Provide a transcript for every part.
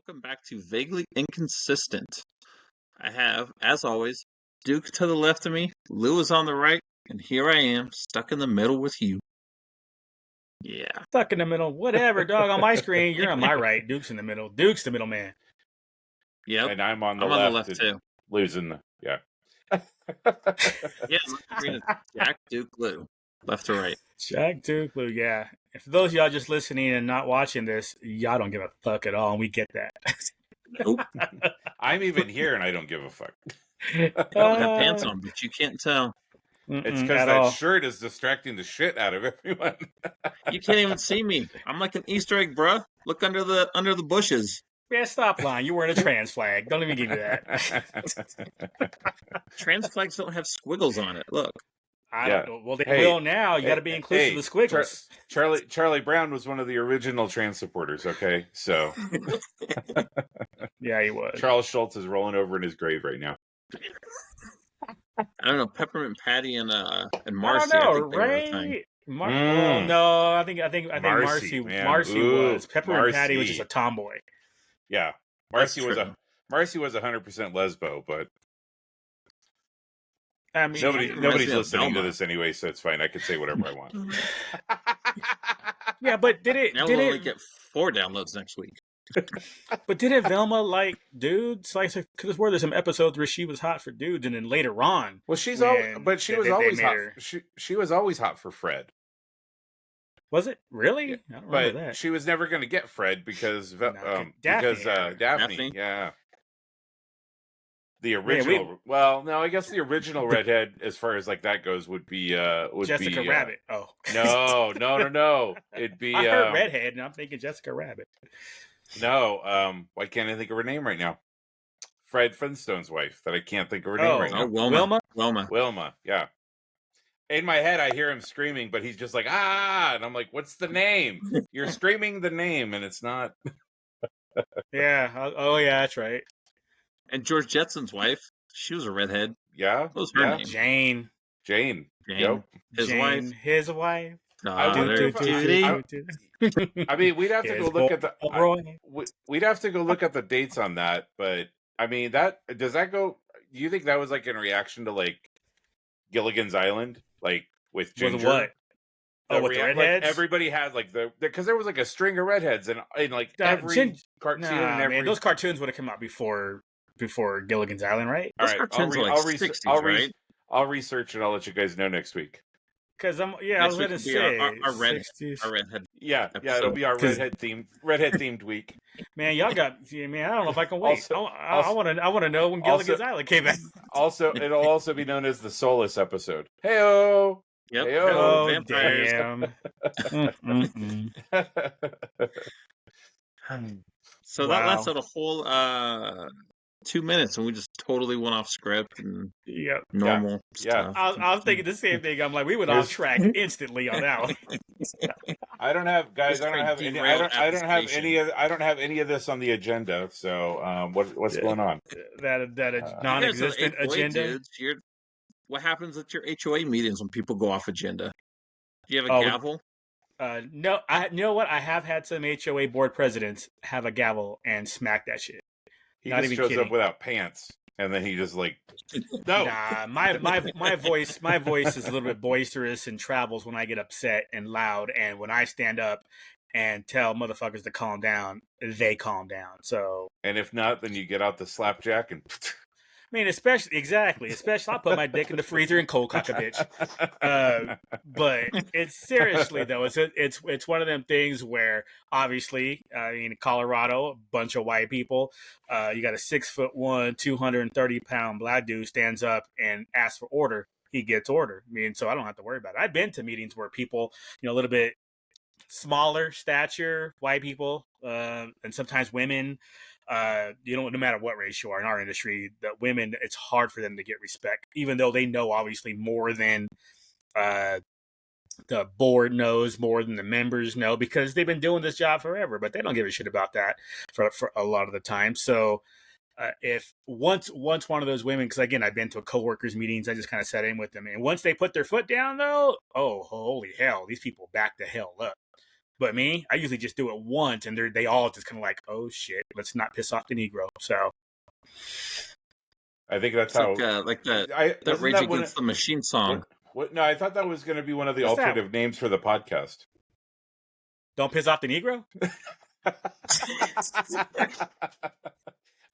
Welcome back to Vaguely Inconsistent. I have, as always, Duke to the left of me, Lou is on the right, and here I am, stuck in the middle with you. Yeah. Stuck in the middle. Whatever, dog. On my screen, you're on my right. Duke's in the middle. Duke's the middle man. Yep. And I'm on the left too. Losing the, yeah. Yeah, my screen is Jack, Duke, Lou. Left to right. Jack, Duke, Lou, yeah. And for those of y'all just listening and not watching this, y'all don't give a fuck at all, and we get that. Nope. I'm even here and I don't give a fuck. I don't have pants on, but you can't tell. It's because that shirt is distracting the shit out of everyone. You can't even see me. I'm like an Easter egg, bruh. Look under the bushes. Yeah, stop lying. You're wearing a trans flag. Don't even give me that. Trans flags don't have squiggles on it. Look. I don't know. Well, they will now. You got to be inclusive of the squiggles. Charlie Brown was one of the original trans supporters, okay? So. Yeah, he was. Charles Schultz is rolling over in his grave right now. I don't know, Peppermint Patty and Marcy. I don't know, right? No, I think Marcy was. Peppermint Patty was just a tomboy. Yeah, Marcy was 100% lesbo, but I mean, nobody's listening to this anyway, so it's fine. I can say whatever I want. Yeah, but did it? Now we'll only get 4 downloads next week. But didn't Velma like dudes? Like, because there's some episodes where she was hot for dudes, and then later on, well, she was always hot. She was always hot for Fred. Was it really? Yeah. I don't remember that. She was never going to get Fred because Daphne. Yeah. The original. No, I guess the original redhead, as far as like that goes, would be Jessica Rabbit. Oh no! It'd be. I heard redhead, and I'm thinking Jessica Rabbit. No, why can't I think of her name right now? Fred Flintstone's wife. That I can't think of her name right now. Wilma. Yeah. In my head, I hear him screaming, but he's just like, and I'm like, what's the name? You're screaming the name, and it's not. Yeah. Oh, yeah, that's right. And George Jetson's wife, she was a redhead. Yeah. What was her name? Jane. Yep. His wife. I mean, we'd have to go look at we'd have to go look at the dates on that, but I mean, does that go? Do you think that was like in reaction to like Gilligan's Island, like with Ginger? With what? With the redheads? Like, everybody had like because there was like a string of redheads and like every cartoon. Man, those cartoons would have come out before Gilligan's Island, right? Those cartoons are like 60s, I'll research and I'll let you guys know next week. Because I was going to say our redhead. Yeah, it'll be our redhead themed week. Man, y'all got. Man, I don't know if I can wait. I want to know when Gilligan's Island came out. It'll also be known as the Soulless episode. Heyo. Yep. Oh, vampires. Damn. So that lasted a whole 2 minutes, and we just totally went off script and normal stuff. I was thinking the same thing. I'm like, we went off track instantly on that one. I don't have any of this on the agenda. So what's going on? That non-existent agenda. Dudes, what happens at your HOA meetings when people go off agenda? Do you have a gavel? No. You know what? I have had some HOA board presidents have a gavel and smack that shit. He not just even shows kidding. Up without pants, and then he just like no. Nah, my voice is a little bit boisterous and travels when I get upset and loud, and when I stand up and tell motherfuckers to calm down, they calm down. So, and if not, then you get out the slapjack and. I mean, especially I'll put my dick in the freezer and cold cock a bitch. But it's seriously though, it's one of them things where obviously, in Colorado, a bunch of white people, you got a 6'1", 230-pound black dude stands up and asks for order. He gets order. I mean, so I don't have to worry about it. I've been to meetings where people, a little bit smaller stature, white people, and sometimes women. No matter what race you are in our industry, the women, it's hard for them to get respect, even though they know obviously more than the board knows, more than the members know, because they've been doing this job forever, but they don't give a shit about that for a lot of the time. So if once one of those women, because again, I've been to coworkers meetings, I just kind of sat in with them, and once they put their foot down though, oh, holy hell, these people back the hell up. But me, I usually just do it once, and they all just kind of like, oh shit, let's not piss off the Negro. So I think that's it's how that Rage Against the Machine song. No, I thought that was going to be one of the alternative names for the podcast. Don't piss off the Negro.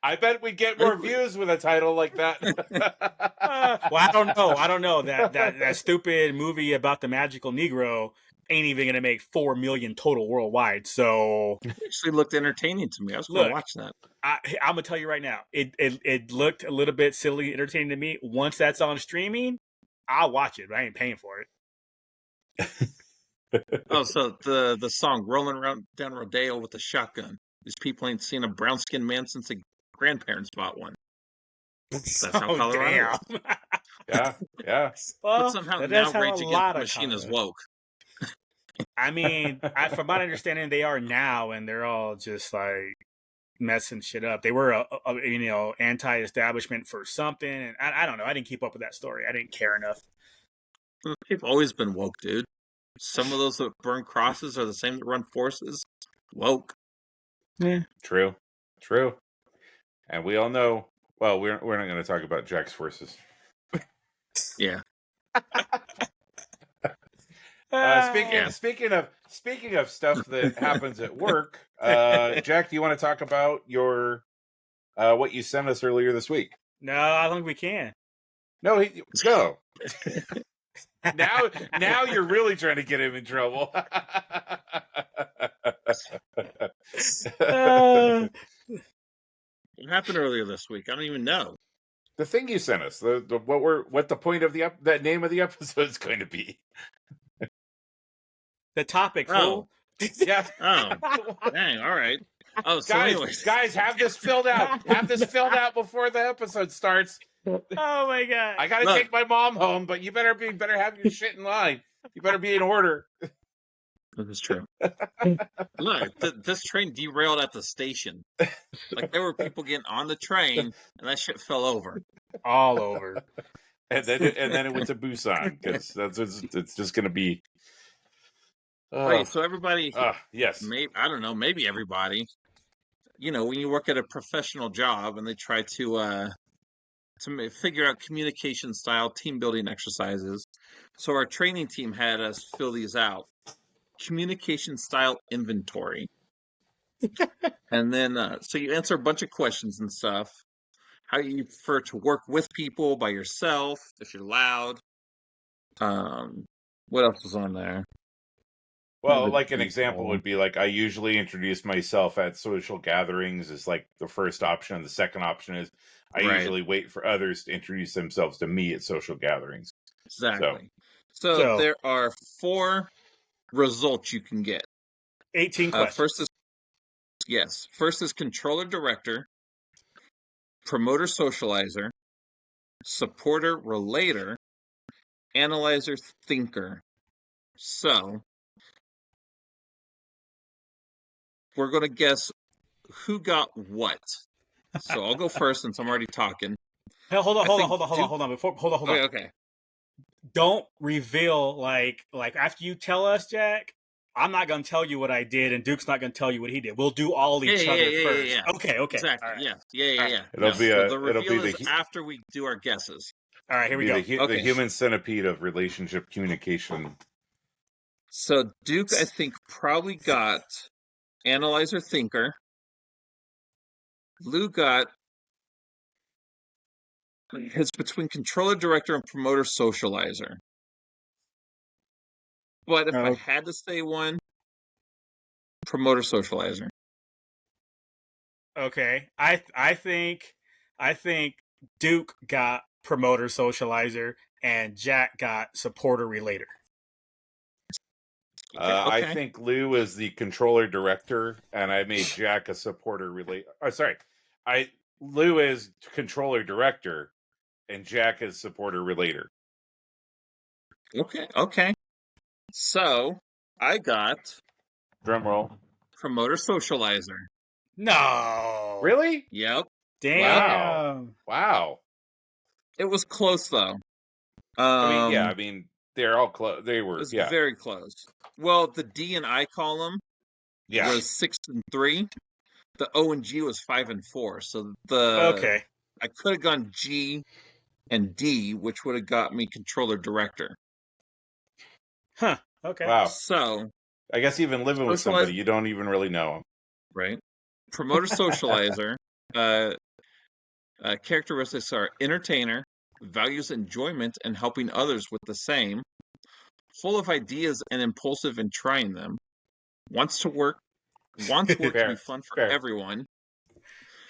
I bet we'd get more views with a title like that. Well, I don't know. That stupid movie about the magical Negro ain't even going to make 4 million total worldwide. So it actually looked entertaining to me. I was going to watch that. I'm going to tell you right now, it looked a little bit silly entertaining to me. Once that's on streaming, I'll watch it, but I ain't paying for it. Oh, so the song "Rolling Around Down Rodeo with a Shotgun." These people ain't seen a brown-skinned man since their grandparents bought one. That's how Colorado is. Yeah. Well, but somehow now Rage Against the Machine is woke. I mean, from my understanding, they are now, and they're all just like messing shit up. They were, anti-establishment for something, and I don't know. I didn't keep up with that story. I didn't care enough. They've always been woke, dude. Some of those that burn crosses are the same that run forces. Woke. Yeah. True. And we all know. Well, we're not going to talk about Jack's forces. Yeah. Speaking of stuff that happens at work, Jack, do you want to talk about your what you sent us earlier this week? No, I don't think we can. No. Now you're really trying to get him in trouble. What happened earlier this week? I don't even know. The thing you sent us, what the point of that name of the episode is going to be. The topic. Oh, yeah. Oh, dang. All right. Oh, so guys, have this filled out. Have this filled out before the episode starts. Oh my god! I gotta take my mom home, but you better have your shit in line. You better be in order. This is true. Look, this train derailed at the station. Like there were people getting on the train, and that shit fell over, all over. And then it went to Busan because it's just gonna be. Right. So everybody. Yes. Maybe I don't know. Maybe everybody. You know, when you work at a professional job and they try to figure out communication style, team building exercises. So our training team had us fill these out. Communication style inventory. And then, so you answer a bunch of questions and stuff. How you prefer to work with people, by yourself, if you're loud. What else was on there? Well, like an example would be like I usually introduce myself at social gatherings as like the first option. And the second option is I usually wait for others to introduce themselves to me at social gatherings. Exactly. So there are 4 results you can get. 18 questions. First is controller director, promoter socializer, supporter relator, analyzer thinker. So we're going to guess who got what. So I'll go first since I'm already talking. Hey, hold on. Okay. Don't reveal like after you tell us, Jack. I'm not going to tell you what I did, and Duke's not going to tell you what he did. We'll do all each other first. Yeah. Okay. Exactly. Right. Yeah. It'll be the reveal is after we do our guesses. All right, here we go. The human centipede of relationship communication. So Duke, I think, probably got analyzer thinker. Lou got his between controller director and promoter socializer. But if I had to say one, promoter socializer. Okay. I think Duke got promoter socializer and Jack got supporter relator. Okay. I think Lou is the controller director, and I made Jack a supporter relator. Oh, sorry. Lou is controller director, and Jack is supporter relator. Okay. So I got drum roll promoter socializer. No, really? Yep. Damn. Wow. It was close though. I mean, they're all close. They were, It was very close. Well, the D and I column was 6 and 3. The O and G was 5 and 4. So I could have gone G and D, which would have got me controller director. Huh. Okay. Wow. So I guess even living with somebody, you don't even really know them. Right. Promoter socializer. Characteristics are entertainer, values enjoyment and helping others with the same, full of ideas and impulsive in trying them, wants work to be fun for everyone,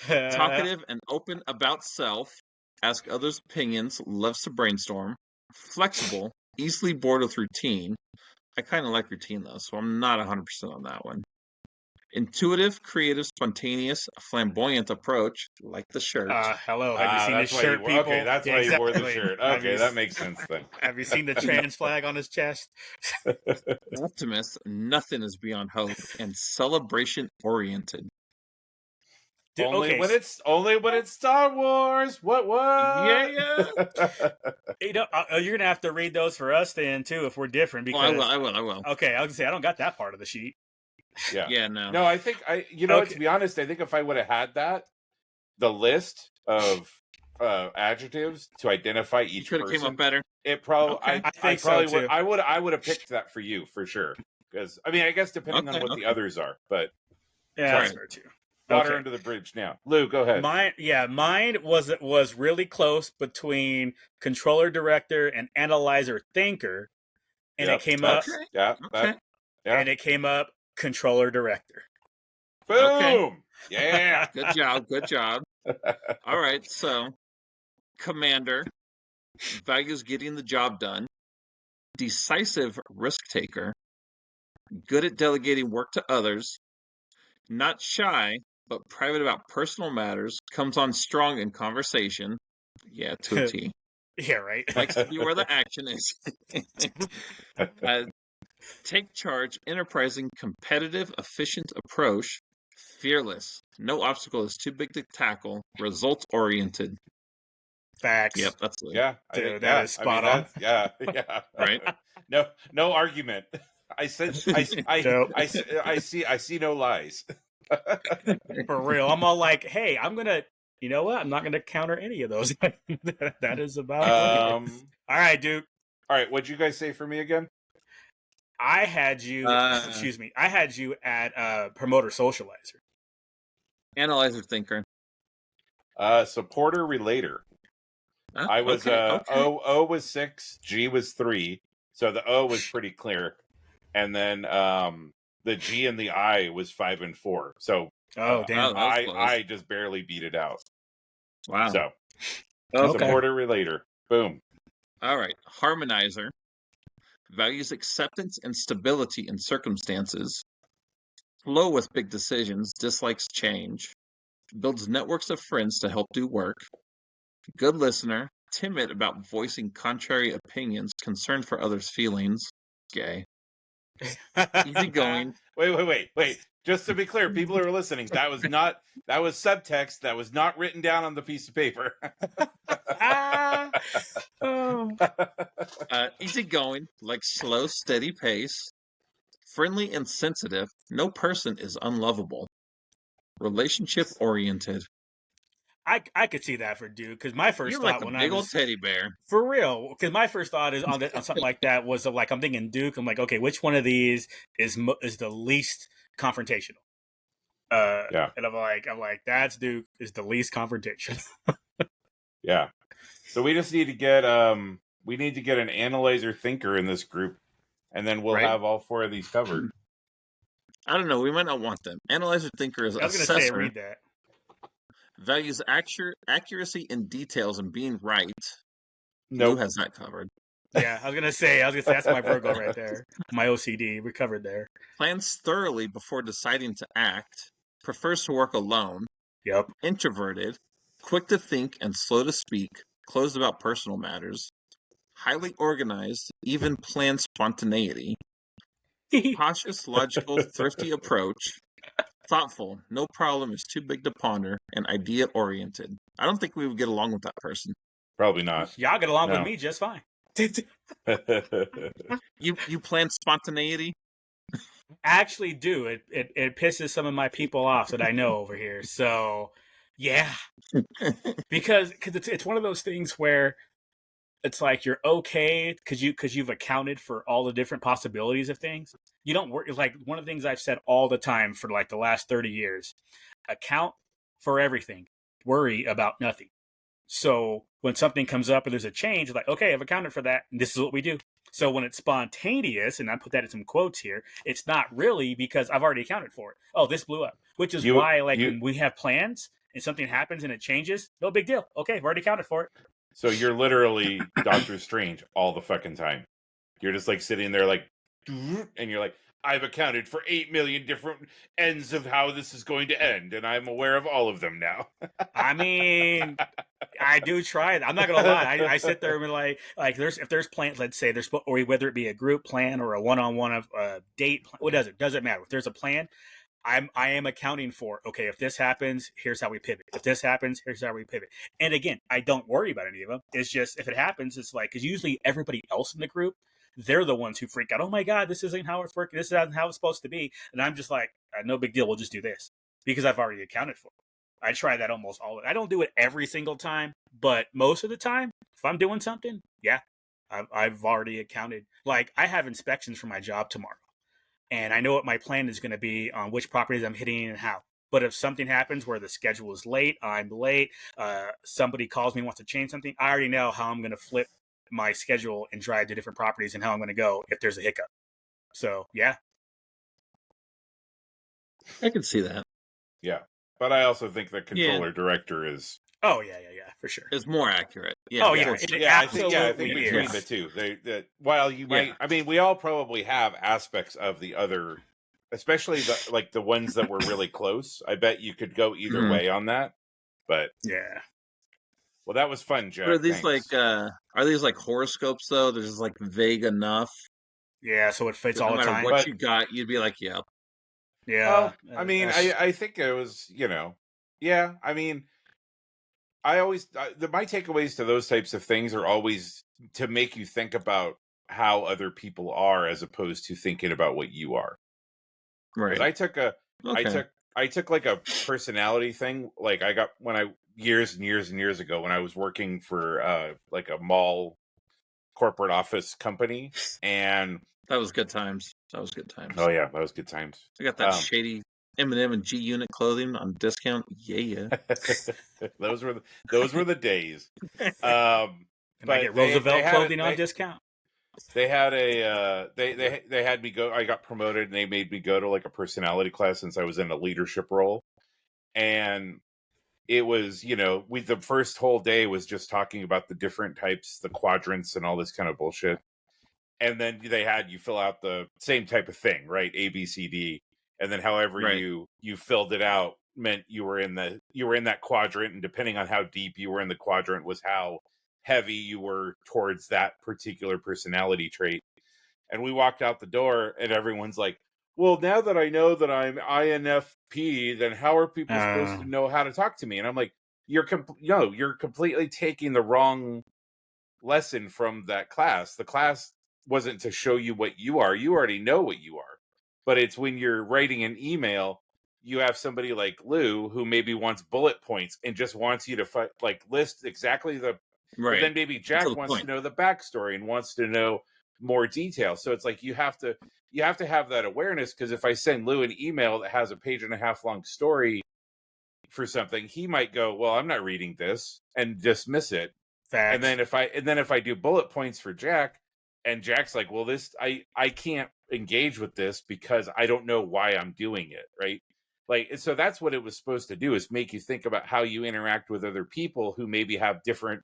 talkative and open about self, ask others' opinions, loves to brainstorm, flexible, easily bored with routine. I kind of like routine though, so I'm not 100% on that one. Intuitive, creative, spontaneous, flamboyant approach, like the shirt. Hello, have you seen his shirt, people? Okay, that's why you wore the shirt. Okay, that makes sense then. Have you seen the trans flag on his chest? Optimist, nothing is beyond hope, and celebration-oriented. Only when it's Star Wars. What? Yeah. You're gonna have to read those for us then too, if we're different. Because I will. Okay, I was gonna say I don't got that part of the sheet. Yeah, no. No, I think to be honest, I think if I would have had that, the list of adjectives to identify each person came up better. It probably I probably would. I would have picked that for you for sure. Because I mean, I guess depending on what the others are, but that's fair too. Water under the bridge now. Lou, go ahead. Mine was really close between controller director and analyzer thinker, and it came up. And it came up controller director. Boom! Okay. Yeah. Good job. All right, so commander, values getting the job done, decisive risk taker, good at delegating work to others, not shy, but private about personal matters, comes on strong in conversation. Yeah, to a T. Yeah, right. Likes to be where the action is. Take charge, enterprising, competitive, efficient approach, fearless. No obstacle is too big to tackle, results-oriented. Facts. Yep, that's it. Yeah, that is spot on. Yeah. Right. No argument. I see no lies. For real. I'm all like, hey, you know what? I'm not gonna counter any of those. That is about all right, Duke. All right, what'd you guys say for me again? I had you I had you at promoter socializer. Analyzer thinker. Supporter relator. I was O was 6, G was 3. So the O was pretty clear. And then the G and the I was 5 and 4. So damn. I just barely beat it out. Wow. So supporter relator. Boom. All right. Harmonizer. Values acceptance and stability in circumstances. Slow with big decisions, dislikes change. Builds networks of friends to help do work. Good listener, timid about voicing contrary opinions, concerned for others' feelings. Gay. Easygoing. Wait. Just to be clear, people who are listening, that was subtext. That was not written down on the piece of paper. Easygoing, like slow, steady pace. Friendly and sensitive. No person is unlovable. Relationship oriented. I could see that for Duke, because my first You're thought like a big old teddy bear. For real, because my first thought is on something like that was like, I'm thinking Duke. I'm like, okay, which one of these is the least confrontational? And I'm like, that's Duke is the least confrontational. Yeah. So we just need to get an analyzer thinker in this group, and then we'll have all 4 of these covered. I don't know. We might not want them. Analyzer thinker is I was going to say, read that. Values accuracy in details and being right. Nope. Who has that covered? Yeah, I was gonna say that's my Virgo right there. My OCD, we covered there. Plans thoroughly before deciding to act. Prefers to work alone. Yep. Introverted. Quick to think and slow to speak. Closed about personal matters. Highly organized. Even planned spontaneity. Cautious, logical, thrifty approach. Thoughtful. No problem is too big to ponder. And idea-oriented. I don't think we would get along with that person. Probably not. Y'all get along with me just fine. You plan spontaneity? Actually do. It pisses some of my people off that I know over here. So yeah. because it's one of those things where it's like you're okay because you've accounted for all the different possibilities of things. You don't work. Like one of the things I've said all the time for like the last 30 years: account for everything, worry about nothing. So when something comes up and there's a change, like, okay, I've accounted for that, and this is what we do. So when it's spontaneous, and I put that in some quotes here, it's not really because I've already accounted for it. Oh, this blew up, which is why, like, when we have plans and something happens and it changes, no big deal. Okay, I've already accounted for it. So you're literally Doctor Strange all the fucking time. You're just like sitting there like, and you're like, I've accounted for 8 million different ends of how this is going to end, and I'm aware of all of them now. I mean, I do try it. I'm not gonna lie. I sit there and be like if there's plans, let's say there's, or whether it be a group plan or a one-on-one of date plan, what doesn't matter. If there's a plan, I am accounting for, okay, if this happens, here's how we pivot. If this happens, here's how we pivot. And again, I don't worry about any of them. It's just, if it happens, it's like, because usually everybody else in the group, they're the ones who freak out. Oh my God, this isn't how it's working. This isn't how it's supposed to be. And I'm just like, no big deal. We'll just do this because I've already accounted for it. I try that almost all. I don't do it every single time, but most of the time, if I'm doing something, yeah, I've already accounted. Like, I have inspections for my job tomorrow, and I know what my plan is going to be on which properties I'm hitting and how. But if something happens where the schedule is late, I'm late, somebody calls me and wants to change something, I already know how I'm going to flip my schedule and drive to different properties and how I'm going to go if there's a hiccup. So, yeah. I can see that. Yeah. But I also think the controller director is... Oh, yeah, for sure. It's more accurate. Yeah. Oh, yeah. I think between the two, while you might... I mean, we all probably have aspects of the other, especially the ones that were really close. I bet you could go either way on that. But... yeah. Well, that was fun, Jack. But are these are these like horoscopes though? They're just like vague enough. Yeah, so it fits all the time. No matter what you got, you'd be like, yeah. Yeah. Well, I mean, I think it was, yeah. I mean, I always my takeaways to those types of things are always to make you think about how other people are as opposed to thinking about what you are. Right. I took like a personality thing. Like I got years and years and years ago when I was working for like a mall corporate office company, and that was good times. Oh yeah, that was good times. I got that shady M&M and G Unit clothing on discount. Yeah. those were the days. Can I get Roosevelt clothing on discount? They had they had me go. I got promoted, and they made me go to like a personality class since I was in a leadership role, and it was, the first whole day was just talking about the different types, the quadrants, and all this kind of bullshit. And then they had you fill out the same type of thing, right? A, B, C, D, and then however you filled it out meant you were in that quadrant, and depending on how deep you were in the quadrant was how heavy you were towards that particular personality trait. And we walked out the door, and everyone's like, well, now that I know that I'm INFP, then how are people supposed to know how to talk to me? And I'm like, you're completely taking the wrong lesson from that class. The class wasn't to show you what you are. You already know what you are. But it's when you're writing an email, you have somebody like Lou who maybe wants bullet points and just wants you to list exactly the... Right. But then maybe Jack wants to know the backstory and wants to know more detail. So it's like you have to have that awareness, because if I send Lou an email that has a 1.5 page long story for something, he might go, well, I'm not reading this, and dismiss it. Facts. And then if I do bullet points for Jack, and Jack's like, well, this I can't engage with this because I don't know why I'm doing it, right? Like, so that's what it was supposed to do, is make you think about how you interact with other people who maybe have different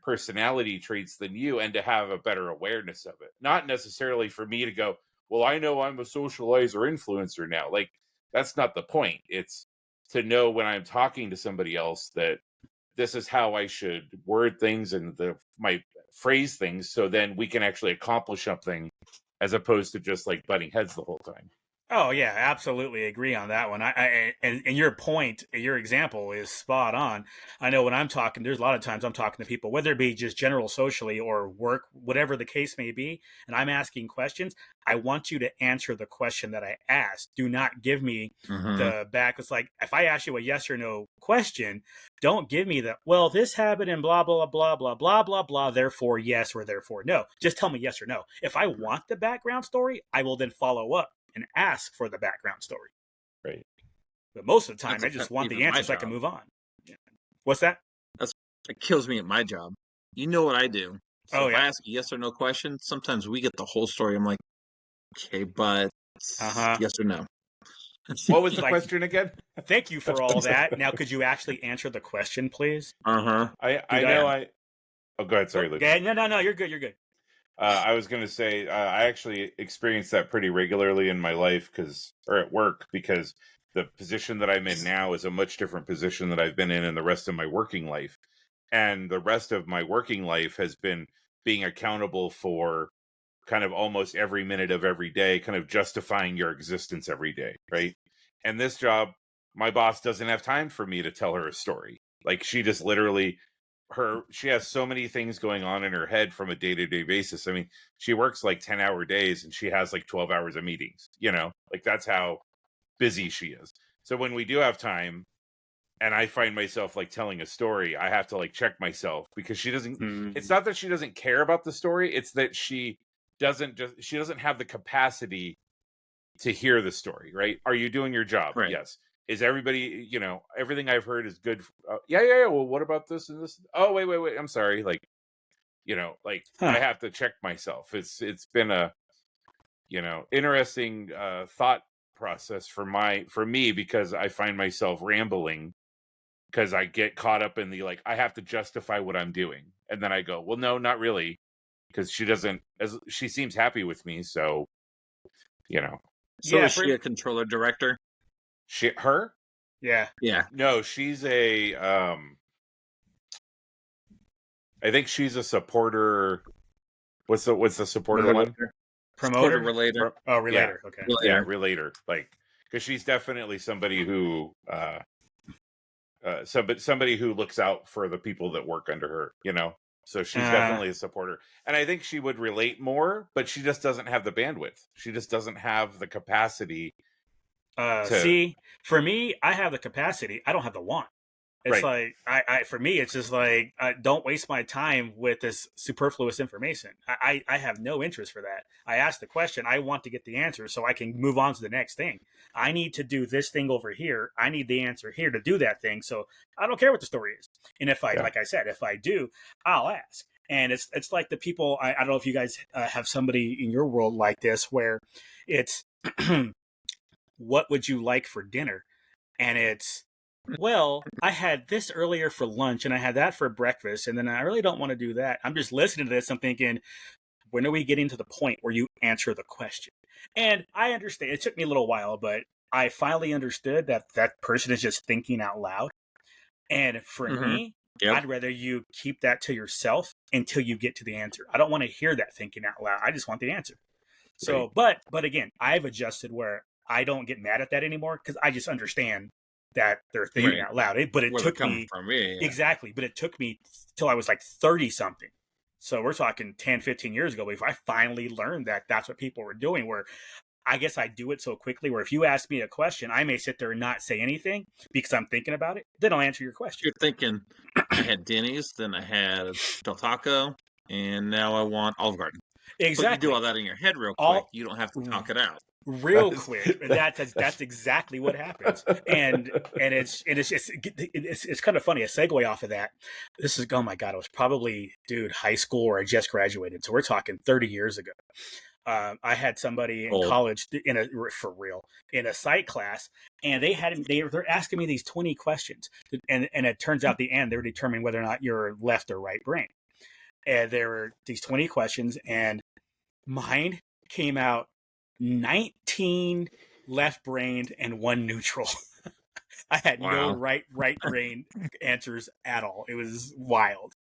personality traits than you, and to have a better awareness of it. Not necessarily for me to go, well, I know I'm a socializer influencer now. Like, that's not the point. It's to know when I'm talking to somebody else that this is how I should word things and my phrase things, so then we can actually accomplish something, as opposed to just like butting heads the whole time. Oh yeah, absolutely agree on that one. And your point, your example is spot on. I know when I'm talking, there's a lot of times I'm talking to people, whether it be just general socially or work, whatever the case may be, and I'm asking questions. I want you to answer the question that I asked. Do not give me the back. It's like if I ask you a yes or no question, don't give me the well, this happened and blah blah blah blah blah blah blah. Therefore yes or therefore no. Just tell me yes or no. If I want the background story, I will then follow up and ask for the background story. Right. But most of the time, I just want the answer so I can move on. Yeah. What's that? It kills me at my job. You know what I do. So if I ask a yes or no question, sometimes we get the whole story. I'm like, okay, but yes or no. What was the question again? Thank you for all that. Now, could you actually answer the question, please? I know. Oh, go ahead. Sorry, Luke. No. You're good. You're good. I was going to say I actually experience that pretty regularly in my life or at work, because the position that I'm in now is a much different position that I've been in the rest of my working life. And the rest of my working life has been being accountable for kind of almost every minute of every day, kind of justifying your existence every day, right? And this job, my boss doesn't have time for me to tell her a story. Like, she just literally she has so many things going on in her head from a day-to-day basis. I mean, she works like 10-hour days and she has like 12 hours of meetings, like that's how busy she is. So when we do have time and I find myself like telling a story, I have to like check myself, because she doesn't it's not that she doesn't care about the story, it's that she doesn't have the capacity to hear the story, right? Are you doing your job? Right. Yes. Is everybody, everything I've heard is good. Yeah. Well, what about this and this? Oh, wait. I'm sorry. Like, I have to check myself. It's been a, interesting thought process for me, because I find myself rambling, because I get caught up in the, like, I have to justify what I'm doing. And then I go, well, no, not really. Because she seems happy with me. So, So is she a controller director? Her? Yeah. No, she's a I think she's a supporter. What's the supporter one? Promoter, relator. Relator. Yeah. Okay. Yeah, relator. Like, because she's definitely somebody who somebody who looks out for the people that work under her, So she's definitely a supporter. And I think she would relate more, but she just doesn't have the bandwidth. She just doesn't have the capacity. See, for me, I have the capacity. I don't have the want. It's right. Like, for me, it's just like, don't waste my time with this superfluous information. I have no interest for that. I ask the question. I want to get the answer so I can move on to the next thing. I need to do this thing over here. I need the answer here to do that thing. So I don't care what the story is. And like I said, if I do, I'll ask. And it's like the people, I don't know if you guys have somebody in your world like this, where it's, what would you like for dinner? And it's, well, I had this earlier for lunch and I had that for breakfast, and then I really don't want to do that. I'm just listening to this. I'm thinking, when are we getting to the point where you answer the question? And I understand. It took me a little while, but I finally understood that that person is just thinking out loud. And for me, I'd rather you keep that to yourself until you get to the answer. I don't want to hear that thinking out loud. I just want the answer. So, but again, I've adjusted where I don't get mad at that anymore, because I just understand that they're thinking out loud. But it took me from me. Exactly. But it took me till I was like 30 something. So we're talking 10, 15 years ago before I finally learned that that's what people were doing, where I guess I do it so quickly where if you ask me a question, I may sit there and not say anything because I'm thinking about it. Then I'll answer your question. You're thinking, I had Denny's, then I had Del Taco, and now I want Olive Garden. Exactly. But you do all that in your head real quick. You don't have to talk it out. Real quick. That's exactly what happens. And it's kind of funny. A segue off of that. This is, oh my God, it was probably, high school, or I just graduated. So we're talking 30 years ago. I had somebody in college in a psych class, and they're asking me these 20 questions, and it turns out at the end they were determining whether or not you're left or right brain. And there were these 20 questions, and mine came out 19 left-brained and 1 neutral. I had no right brain answers at all. It was wild.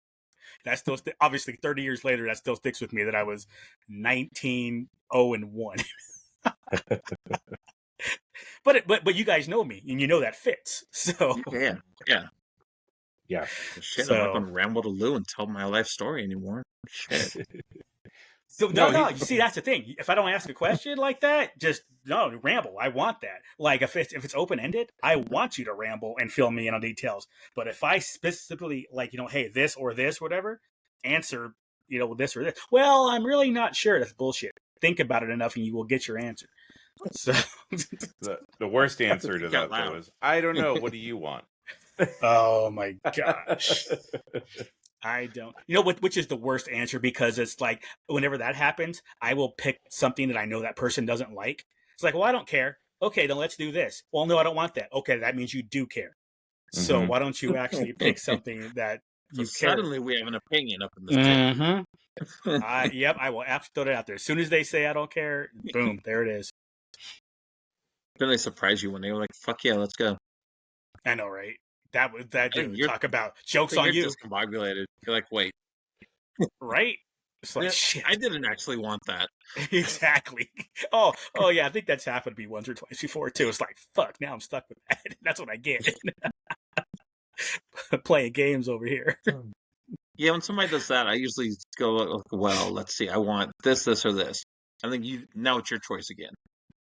That still, obviously, 30 years later, that still sticks with me that I was 19, 0, and 1. But you guys know me, and you know that fits. So yeah. Shit, I'm not So- going to ramble to Lou and tell my life story anymore. Shit. So no. You see, that's the thing. If I don't ask a question like that, just no ramble. I want that. Like if it's open ended, I want you to ramble and fill me in on details. But if I specifically like, hey, this or whatever, answer, this or this. Well, I'm really not sure. That's bullshit. Think about it enough, and you will get your answer. So the worst answer to that though is, I don't know. What do you want? Oh my gosh. I don't. Which is the worst answer, because it's like whenever that happens, I will pick something that I know that person doesn't like. It's like, well, I don't care. Okay, then let's do this. Well, no, I don't want that. Okay, that means you do care. So why don't you actually pick something that you care? Suddenly we have an opinion up in this thing. Yep, I will absolutely throw it out there. As soon as they say I don't care, boom, there it is. Then they surprise you when they were like, "Fuck yeah, let's go." I know, right? That dude talk about jokes on you. You're discombobulated. You're like, wait, right? It's like, shit. I didn't actually want that. Exactly. Oh yeah, I think that's happened to me once or twice before too. It's like, fuck, now I'm stuck with that. That's what I get. Playing games over here. Yeah, when somebody does that, I usually go, well, let's see, I want this, or this. I think now it's your choice again.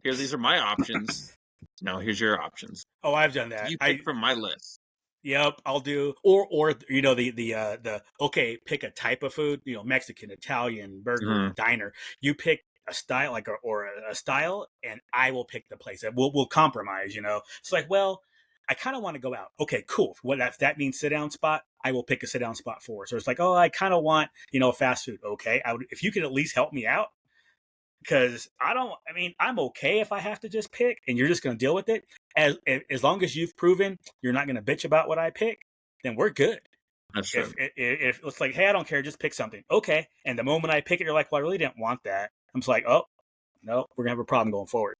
Here, these are my options. Now here's your options. Oh, I've done that. You pick from my list. Yep, I'll do. Or the okay, pick a type of food. Mexican, Italian, burger, diner. You pick a style, or a style, and I will pick the place. We'll compromise. It's like, well, I kind of want to go out. Okay, cool. If that means sit down spot, I will pick a sit down spot for. So it's like, oh, I kind of want fast food. Okay, if you could at least help me out. Because I'm okay if I have to just pick and you're just going to deal with it. As long as you've proven you're not going to bitch about what I pick, then we're good. That's true. If it's like, hey, I don't care, just pick something. Okay. And the moment I pick it, you're like, well, I really didn't want that. I'm just like, oh, no, we're going to have a problem going forward.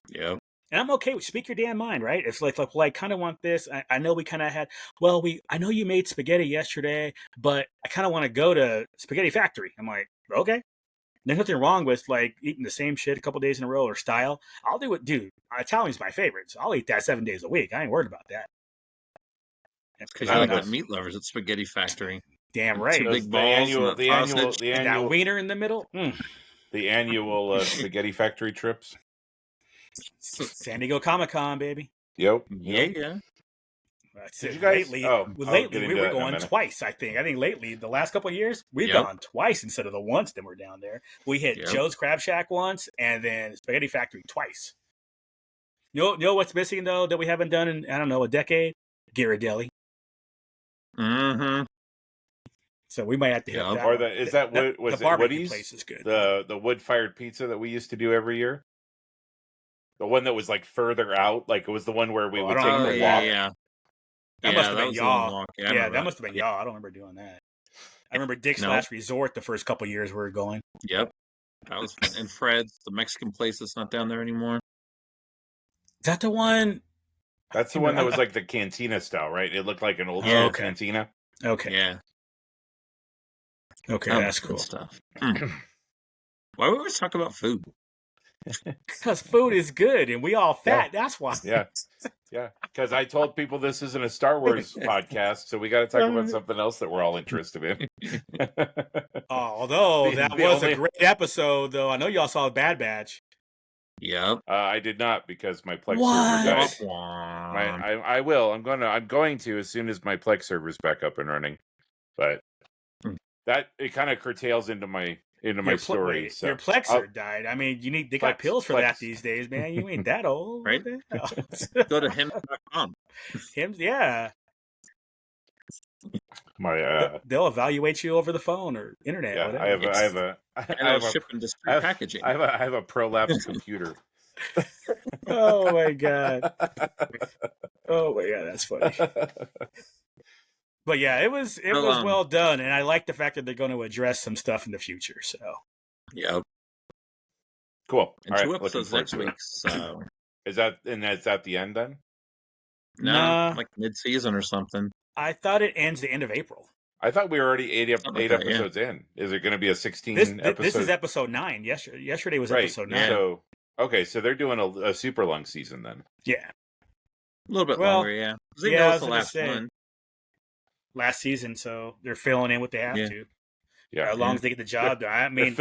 Yeah. And I'm okay with speak your damn mind, right? It's like well, I kind of want this. I know we kind of had, I know you made spaghetti yesterday, but I kind of want to go to Spaghetti Factory. I'm like, okay. There's nothing wrong with eating the same shit a couple days in a row or style. I'll do it, dude. Italian's my favorite, so I'll eat that 7 days a week. I ain't worried about that. Because you're like meat lovers at Spaghetti Factory. Damn right. Two big balls, the annual, and that wiener in the middle. The annual Spaghetti Factory trips. San Diego Comic-Con, baby. Yep. Yeah. Did you guys? Lately we were going twice. I think lately, the last couple of years, we've gone twice instead of the once that we're down there. We hit Joe's Crab Shack once, and then Spaghetti Factory twice. You know what's missing though that we haven't done in a decade? Ghirardelli. Mm-hmm. So we might have to hit that. Or is that what was the it? Barbecue place is good. The wood-fired pizza that we used to do every year. The one that was further out, it was the one where we would take the walk. Yeah. That must have been y'all. Yeah, that must have been y'all. I don't remember doing that. I remember Dick's Last Resort the first couple of years we were going. Yep. That was fun. And Fred's, the Mexican place that's not down there anymore. Is that the one? That's the one that was the cantina style, right? It looked like an old school cantina. Okay. Yeah. Okay, that's cool stuff. Why do we always talk about food? Because food is good and we all fat. Yeah. That's why. Yeah. Because I told people this isn't a Star Wars podcast, so we got to talk about something else that we're all interested in. Although that was a great episode, though. I know y'all saw Bad Batch. Yep. I did not because my Plex server died. I will. I'm going to as soon as my Plex server's back up and running. But that it kind of curtails into my story. So your Plexer died. I mean, they got pills for that these days, man. You ain't that old, right? Go to him.com. Yeah. They'll evaluate you over the phone or internet. Yeah, whatever. I have a ship and distribute packaging. I have a prolapsed computer. Oh my god. Oh my god, that's funny. But yeah, it was well done, and I like the fact that they're going to address some stuff in the future. So, yeah, cool. And 2 episodes next week. So, is that the end then? No, like mid-season or something. I thought it ends the end of April. I thought we were already 8 episodes in. Is it going to be a 16 episode? This is episode 9. Yesterday was episode 9. So Okay, so they're doing a super long season then. Yeah. A little bit longer, yeah. Because they know it's the last one. Last season, so they're filling in what they have to. Yeah. As long as they get the job done. I mean,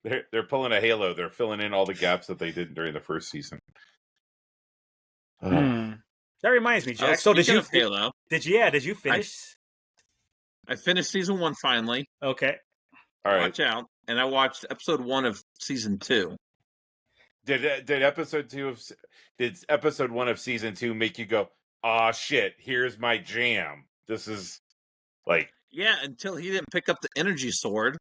they're pulling a Halo. They're filling in all the gaps that they did during the first season. That reminds me, Jack. So did you finish? I finished season 1 finally. Okay. All right. Watch out. And I watched episode 1 of season 2. Did episode 1 of season 2 make you go, "Ah, shit, here's my jam"? This is like, yeah, until he didn't pick up the energy sword.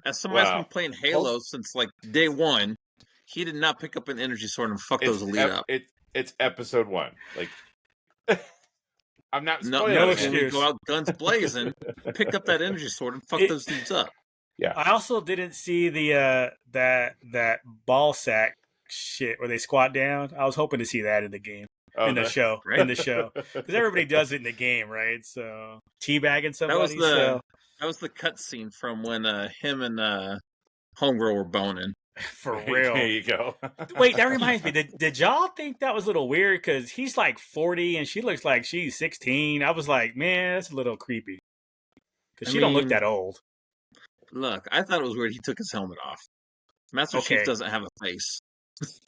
As somebody that's been playing Halo since like day 1, he did not pick up an energy sword and fuck those elite up. It's episode 1. Like, I'm not spoiling no excuse. Go out guns blazing, pick up that energy sword and fuck those dudes up. Yeah. I also didn't see the that ball sack shit where they squat down. I was hoping to see that in the game. In the show. Because everybody does it in the game, right? So teabagging somebody. That was the cutscene from when him and Homegirl were boning. For real. There you go. Wait, that reminds me. Did y'all think that was a little weird? Because he's like 40 and she looks like she's 16. I was like, man, that's a little creepy. Because she don't look that old. Look, I thought it was weird he took his helmet off. Master Chief doesn't have a face.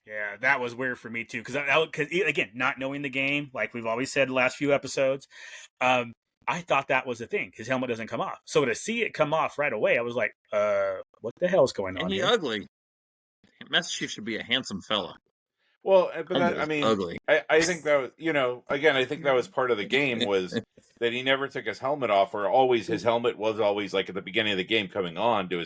Yeah, that was weird for me too. Because again, not knowing the game, like we've always said the last few episodes, I thought that was the thing. His helmet doesn't come off. So to see it come off right away, I was like, what the hell's going on? And he's ugly. Master Chief should be a handsome fella. Well, but ugly. I think that was, again, I think that was part of the game was that he never took his helmet off, or always his helmet was always like at the beginning of the game coming on to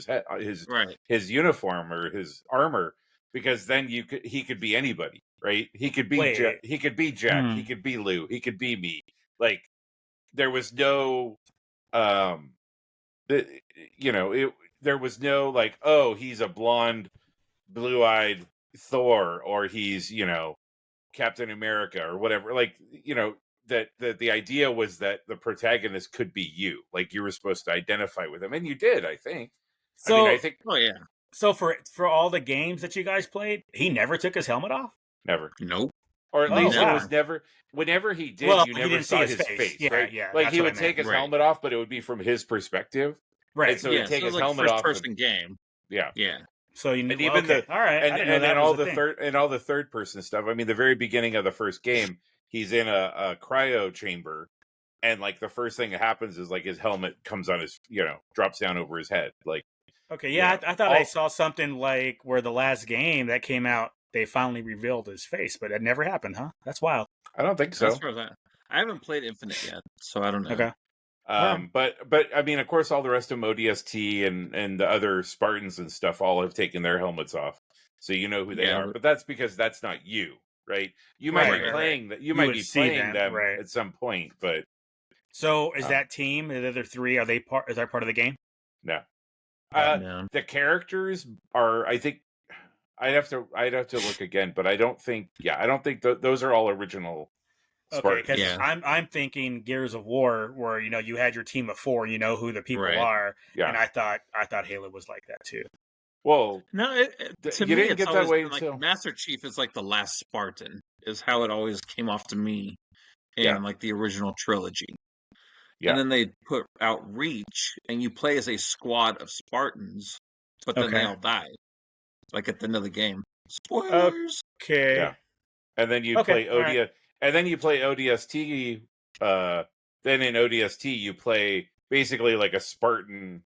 his uniform or his armor, because then he could be anybody, right? He could be Jack, he could be Lou, he could be me. Like, there was no, there was no like, oh, he's a blonde, blue-eyed Thor, or he's, Captain America or whatever. Like, that the idea was that the protagonist could be you. Like, you were supposed to identify with him, and you did, I think. So, I think. Oh yeah. So for all the games that you guys played, he never took his helmet off? Never. Nope. Or at least it was never. Whenever he did, you never saw his face. Yeah, right? Yeah. Like, he would take his helmet off, but it would be from his perspective. Right. And so he'd take his helmet off. First person game. Yeah. Yeah. So you and even all right, and all the third person stuff. I mean, the very beginning of the first game, he's in a cryo chamber, and like the first thing that happens is like his helmet comes on his, drops down over his head. Like, okay, yeah, I thought I saw something like where the last game that came out, they finally revealed his face, but it never happened, huh? That's wild. I don't think so. I haven't played Infinite yet, so I don't know. Okay. But I mean, of course, all the rest of them, ODST and the other Spartans and stuff, all have taken their helmets off, so you know who they are. But that's because that's not you, right? You might be playing that. You might be playing them at some point, but so is that team? The other three, is that part of the game? No. No. The characters are. I think I'd have to look again, but I don't think. Yeah, I don't think those are all original. Okay, because I'm thinking Gears of War, where you had your team of 4, you know who the people are, and I thought Halo was like that too. Well, no, to me, didn't get that way until Master Chief is like the last Spartan, is how it always came off to me in like the original trilogy. Yeah. And then they put out Reach, and you play as a squad of Spartans, but then they all die, like at the end of the game. Spoilers. Okay. Yeah. And then you play ODST. Right. And then you play ODST. Then in ODST, you play basically like a Spartan,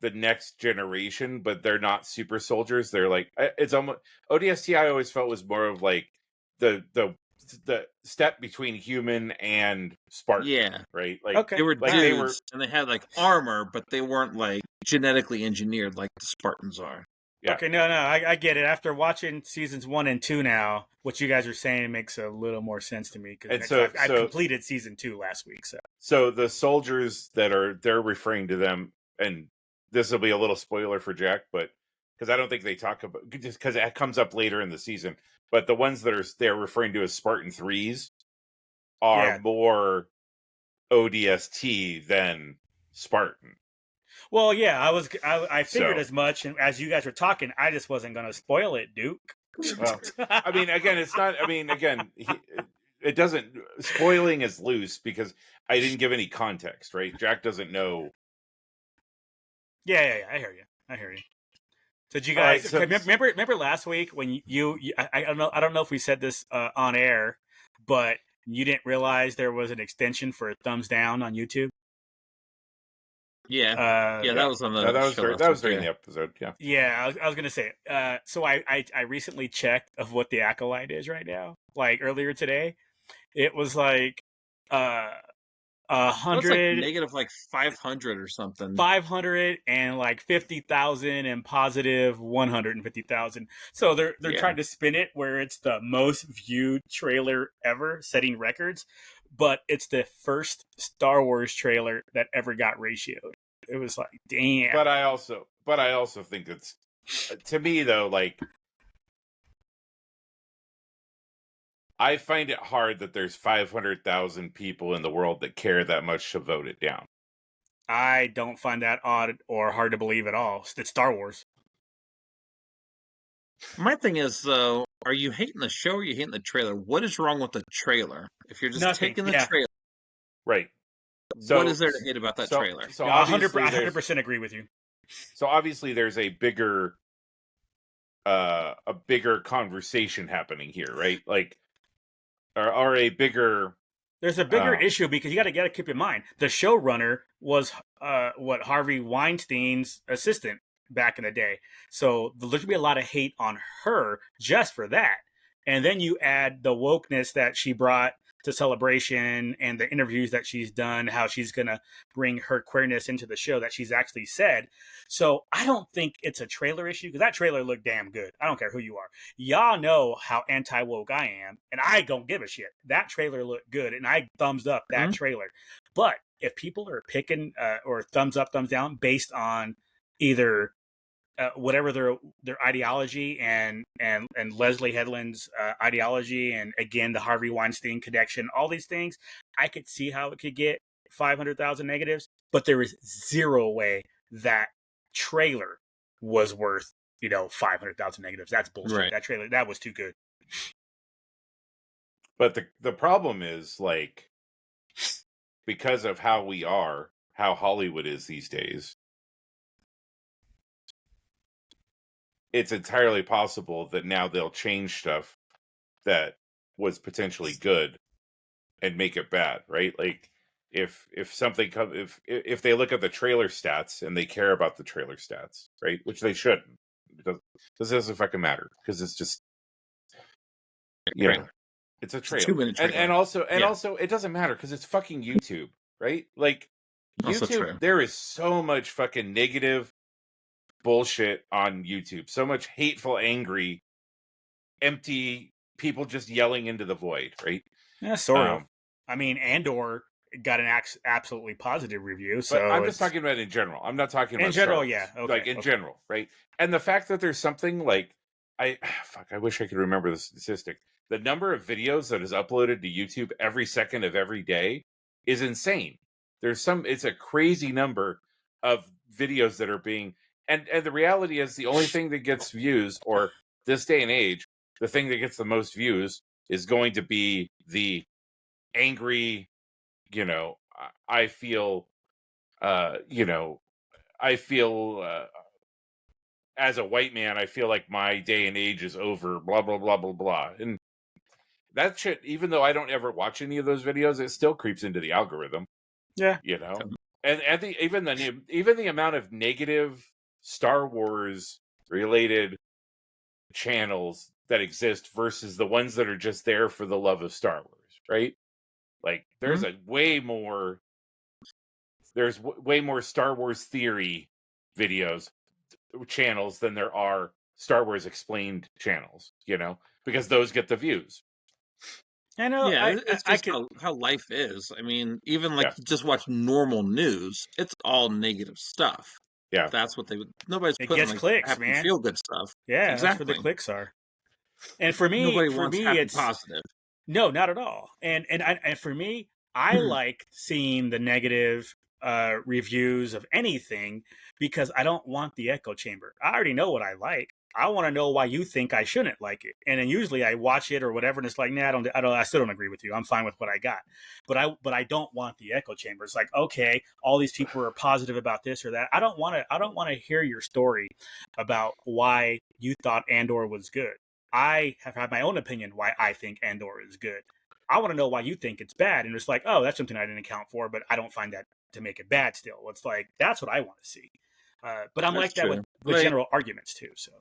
the next generation, but they're not super soldiers. They're like, it's almost ODST. I always felt was more of like the step between human and Spartan. Yeah. Right. Like they were dudes, and they had like armor, but they weren't like genetically engineered like the Spartans are. Yeah. Okay, no, I get it. After watching seasons 1 and 2 now, what you guys are saying makes a little more sense to me, because I completed season 2 last week. So the soldiers they're referring to them, and this will be a little spoiler for Jack, but because I don't think they talk about, just because it comes up later in the season, but the ones that they're referring to as Spartan 3s are more ODST than Spartan. Well, yeah, I figured as much, and as you guys were talking, I just wasn't going to spoil it, Duke. Well, I mean, again, it's not. I mean, again, it doesn't. Spoiling is loose because I didn't give any context, right? Jack doesn't know. Yeah, I hear you. Did you guys remember last week when I don't know if we said this on air, but you didn't realize there was an extension for a thumbs down on YouTube? Yeah, that was on the that was during the episode. Yeah, I was gonna say it. So I recently checked of what the Acolyte is right now. Like earlier today, it was like 100, negative like 500 or something. 500 and like 50,000 and positive 150,000. So they're trying to spin it where it's the most viewed trailer ever, setting records, but it's the first Star Wars trailer that ever got ratioed. It was like, damn. But I also think it's, to me though, like, I find it hard that there's 500,000 people in the world that care that much to vote it down. I don't find that odd or hard to believe at all. It's Star Wars. My thing is, though, are you hating the show or are you hating the trailer? What is wrong with the trailer? If you're just taking the trailer. Right. So, what is there to hate about that trailer? So 100% agree with you. So obviously there's a bigger conversation happening here, right? Like, or a bigger... There's a bigger issue because you got to keep in mind the showrunner was Harvey Weinstein's assistant back in the day. So there's going to be a lot of hate on her just for that. And then you add the wokeness that she brought to Celebration and the interviews that she's done, how she's going to bring her queerness into the show that she's actually said. So I don't think it's a trailer issue because that trailer looked damn good. I don't care who you are. Y'all know how anti-woke I am, and I don't give a shit. That trailer looked good, and I thumbs up that trailer. But if people are picking or thumbs up, thumbs down based on either whatever their ideology and Leslie Headland's ideology, and again the Harvey Weinstein connection, all these things, I could see how it could get 500,000 negatives, but there is zero way that trailer was worth 500,000 negatives. That's bullshit. Right. That trailer, that was too good. But the problem is, like, because of how Hollywood is these days, it's entirely possible that now they'll change stuff that was potentially good and make it bad, right? Like if something comes, if they look at the trailer stats and they care about the trailer stats, right? Which they shouldn't. It doesn't fucking matter because it's just, it's a trailer. And also it doesn't matter because it's fucking YouTube, right? Like YouTube, there is so much fucking negative bullshit on YouTube, so much hateful, angry, empty people just yelling into the void, right? Yeah, sort of. I mean, Andor got an absolutely positive review. So but I'm just talking about in general. I'm not talking about in general. Yeah, okay, like in general, right? And the fact that there's something like I wish I could remember the statistic. The number of videos that is uploaded to YouTube every second of every day is insane. It's a crazy number of videos that are being. And the reality is the only thing that gets views, or this day and age, the thing that gets the most views is going to be the angry, I feel as a white man, I feel like my day and age is over, blah, blah, blah, blah, blah. And that shit, even though I don't ever watch any of those videos, it still creeps into the algorithm. Yeah. And even the amount of negative Star Wars related channels that exist versus the ones that are just there for the love of Star Wars, right? Like there's way more Star Wars theory videos channels than there are Star Wars explained channels, because those get the views. I know. Yeah, it's just how life is. I mean, even just watch normal news, it's all negative stuff. Yeah, that's what nobody's it putting gets clicks, man. Feel good stuff. Yeah, exactly. That's where the clicks are. And for me, it's positive. No, not at all. And for me, I like seeing the negative reviews of anything because I don't want the echo chamber. I already know what I like. I want to know why you think I shouldn't like it. And then usually I watch it or whatever, and it's like, nah, I still don't agree with you. I'm fine with what I got. But I don't want the echo chamber. It's like, okay, all these people are positive about this or that. I don't want to hear your story about why you thought Andor was good. I have had my own opinion why I think Andor is good. I want to know why you think it's bad. And it's like, oh, that's something I didn't account for, but I don't find that to make it bad still. It's like, that's what I want to see. But I'm That's like that true. with general arguments too. So.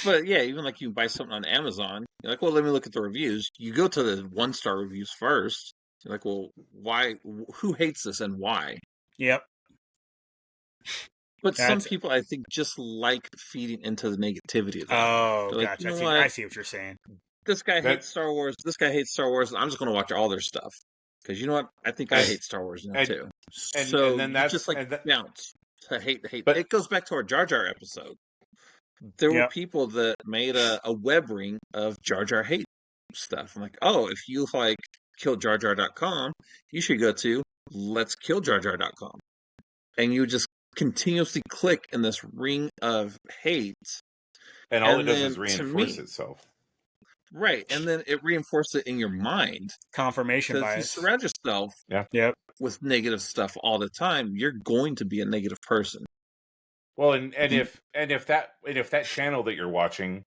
But yeah, even like you can buy something on Amazon, you're like, well, let me look at the reviews. You go to the 1-star reviews first. You're like, well, why? Who hates this and why? Yep. But some people, I think, just like feeding into the negativity of that. Oh, like, gotcha. I see what you're saying. This guy hates Star Wars. This guy hates Star Wars. I'm just going to watch all their stuff. Because you know what? I think I hate Star Wars now, too. So and then that's just like bounce to hate the hate. But it goes back to our Jar Jar episode. There were people that made a web ring of Jar Jar hate stuff. I'm like, oh, if you like killjarjar.com, you should go to letskilljarjar.com. And you just continuously click in this ring of hate. And all it does is reinforce itself. Right. And then it reinforces it in your mind. Confirmation bias. If you surround yourself with negative stuff all the time, you're going to be a negative person. Well, and if that channel that you're watching,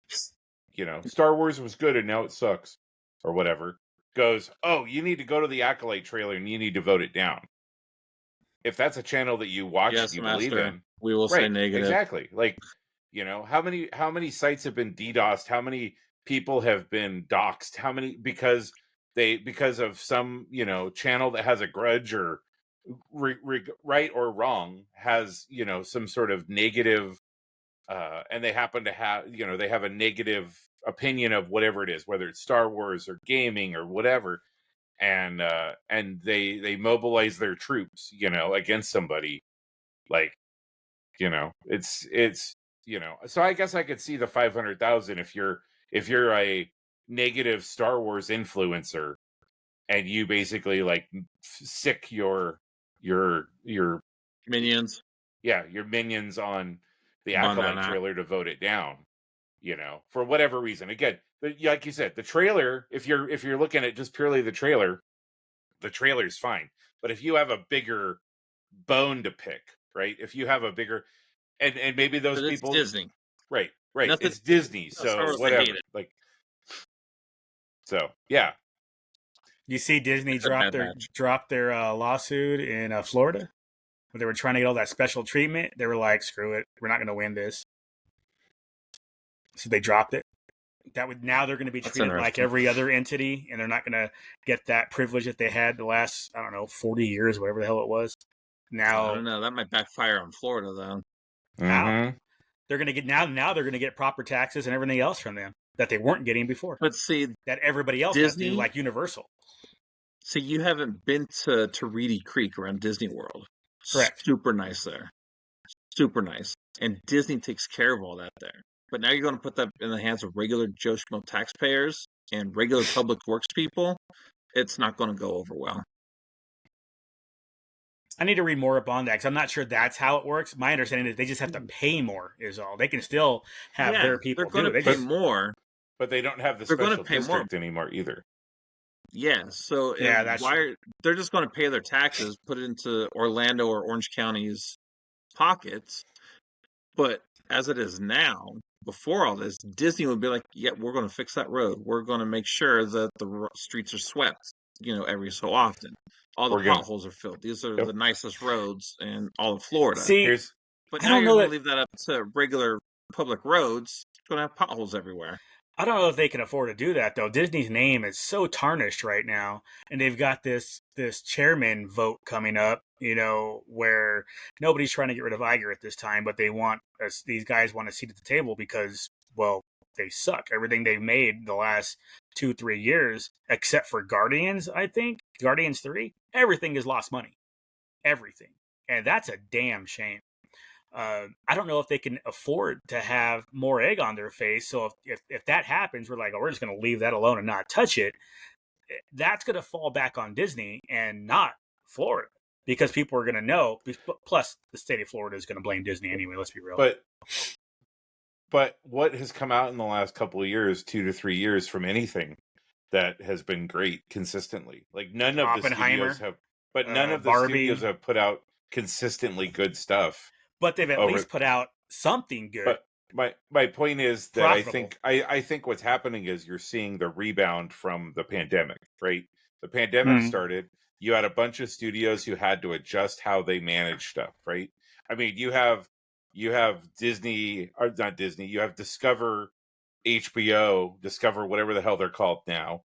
you know, Star Wars was good and now it sucks, or whatever, goes, oh, you need to go to the Acolyte trailer and you need to vote it down. If that's a channel that you watch and you believe in, we will say negative. Exactly. Like, you know, how many sites have been DDoSed? How many people have been doxxed? How many because of some, you know, channel that has a grudge or right or wrong has, you know, some sort of negative and they happen to have, you know, they have a negative opinion of whatever it is, whether it's Star Wars or gaming or whatever, and they mobilize their troops, you know, against somebody. Like, you know, it's you know, so I guess I could see the 500,000 if you're a negative Star Wars influencer and you basically like sick your minions. Yeah, your minions on the Acolyte trailer to vote it down, you know, for whatever reason. Again, like you said, the trailer, if you're looking at just purely the trailer's fine. But if you have a bigger bone to pick, right? If you have a bigger and maybe those people, it's Disney. Right. It's Disney, so whatever. Like, so yeah. You see Disney drop their lawsuit in Florida? When they were trying to get all that special treatment, they were like, screw it, we're not going to win this. So they dropped it. Now they're going to be treated like every other entity, and they're not going to get that privilege that they had the last, 40 years, whatever the hell it was. Now, I don't know. That might backfire on Florida, though. How? They're going to get now they're going to get proper taxes and everything else from them that they weren't getting before. But see, that everybody else has to do, like Universal. So you haven't been to Reedy Creek around Disney World. Correct. Super nice there. Super nice. And Disney takes care of all that there. But now you're going to put that in the hands of regular Joe Schmo taxpayers and regular public works people. It's not going to go over well. I need to read more up on that because I'm not sure that's how it works. My understanding is they just have to pay more is all. They can still have their people do it. They're going to pay more. But they don't have the special district anymore either. Yeah, so they're just going to pay their taxes, put it into Orlando or Orange County's pockets. But as it is now, before all this, Disney would be like, yeah, we're going to fix that road. We're going to make sure that the streets are swept, every so often. All the potholes are filled. These are the nicest roads in all of Florida. But now you're going to leave that up to regular public roads. It's going to have potholes everywhere. I don't know if they can afford to do that, though. Disney's name is so tarnished right now, and they've got this chairman vote coming up, where nobody's trying to get rid of Iger at this time, but these guys want a seat at the table because, well, they suck. Everything they've made the last 2-3 years, except for Guardians, I think, Guardians 3, everything has lost money. Everything. And that's a damn shame. I don't know if they can afford to have more egg on their face. So if that happens, we're like, we're just going to leave that alone and not touch it. That's going to fall back on Disney and not Florida. because people are going to know. Plus, the state of Florida is going to blame Disney anyway. Let's be real. But what has come out in the last couple of years, 2 to 3 years, from anything that has been great consistently? Like none of the studios have, but none of the studios have put out consistently good stuff. But they've at least put out something good. But my point is that I think what's happening is you're seeing the rebound from the pandemic, right? The pandemic started. You had a bunch of studios who had to adjust how they manage stuff, right? I mean, you have Disney, or not Disney, you have Discover, HBO, Discover, whatever the hell they're called now.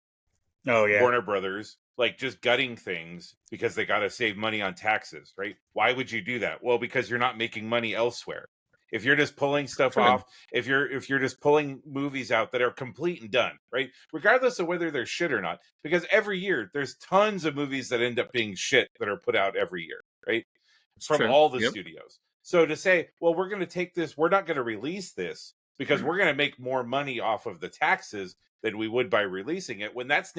Oh, yeah. Warner Brothers, like just gutting things because they got to save money on taxes, right? Why would you do that? Well, because you're not making money elsewhere. If you're just pulling stuff off, if you're just pulling movies out that are complete and done, right? Regardless of whether they're shit or not, because every year there's tons of movies that end up being shit that are put out every year, right? From all the studios. So to say, well, we're going to take this, we're not going to release this because we're going to make more money off of the taxes than we would by releasing it, when that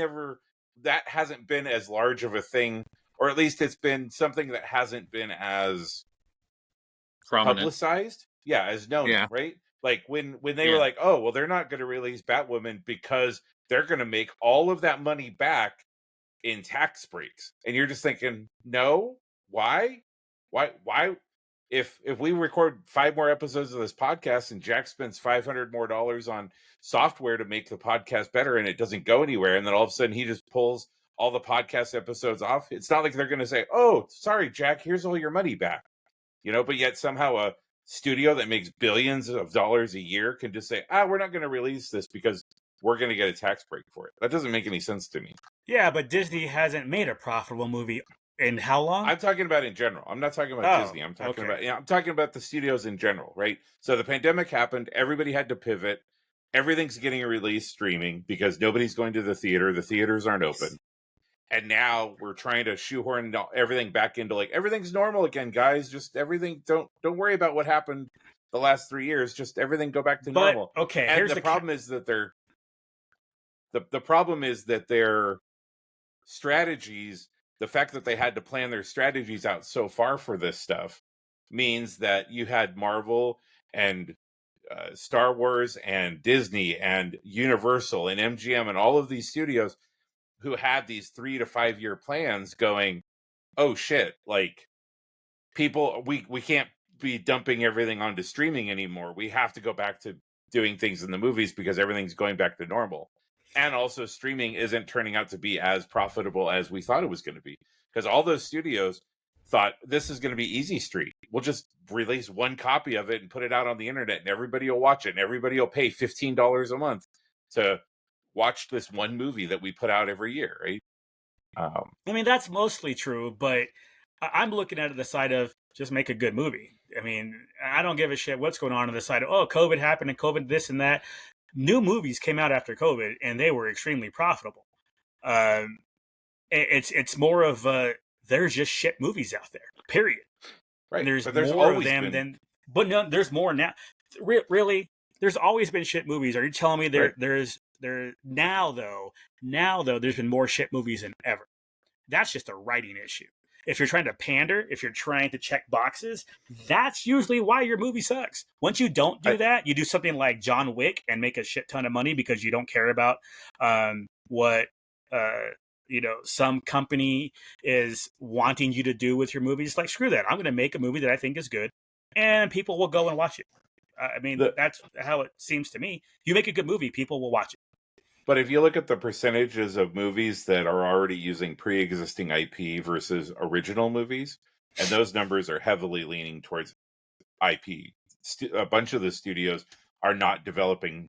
hasn't been as large of a thing, or at least it's been something that hasn't been as publicized. Yeah, as known, right? Like when they were like, oh, well, they're not going to release Batwoman because they're going to make all of that money back in tax breaks. And you're just thinking, no, why? If we record 5 more episodes of this podcast and Jack spends $500 more on software to make the podcast better and it doesn't go anywhere, and then all of a sudden he just pulls all the podcast episodes off, it's not like they're going to say, oh, sorry, Jack, here's all your money back. But yet somehow a studio that makes billions of dollars a year can just say, we're not going to release this because we're going to get a tax break for it. That doesn't make any sense to me. Yeah, but Disney hasn't made a profitable movie in how long? I'm talking about in general. I'm not talking about Disney. I'm talking about I'm talking about the studios in general, right? So the pandemic happened. Everybody had to pivot. Everything's getting released streaming because nobody's going to the theater. The theaters aren't open. And now we're trying to shoehorn everything back into like everything's normal again, guys. Just everything. Don't worry about what happened the last 3 years. Just everything go back to normal. Okay. And the problem is that the problem is that their strategies, the fact that they had to plan their strategies out so far for this stuff, means that you had Marvel and Star Wars and Disney and Universal and MGM and all of these studios who had these 3 to 5 year plans going, oh shit, like people, we can't be dumping everything onto streaming anymore. We have to go back to doing things in the movies because everything's going back to normal. And also streaming isn't turning out to be as profitable as we thought it was going to be, because all those studios thought this is going to be easy street. We'll just release one copy of it and put it out on the internet and everybody will watch it and everybody will pay $15 a month to watch this one movie that we put out every year, right? I mean, that's mostly true, but I'm looking at it the side of just make a good movie. I mean, I don't give a shit what's going on the side of, oh, COVID happened and COVID this and that. New movies came out after COVID and they were extremely profitable. It's more of there's just shit movies out there, period. Right. And there's more of them but no, there's more now. Really, there's always been shit movies. Are you telling me there's now though there's been more shit movies than ever? That's just a writing issue. If you're trying to pander, if you're trying to check boxes, that's usually why your movie sucks. Once you don't do that, you do something like John Wick and make a shit ton of money because you don't care about what some company is wanting you to do with your movie. It's like, screw that. I'm going to make a movie that I think is good, and people will go and watch it. I mean, that's how it seems to me. You make a good movie, people will watch it. But if you look at the percentages of movies that are already using pre-existing IP versus original movies, and those numbers are heavily leaning towards IP. A bunch of the studios are not developing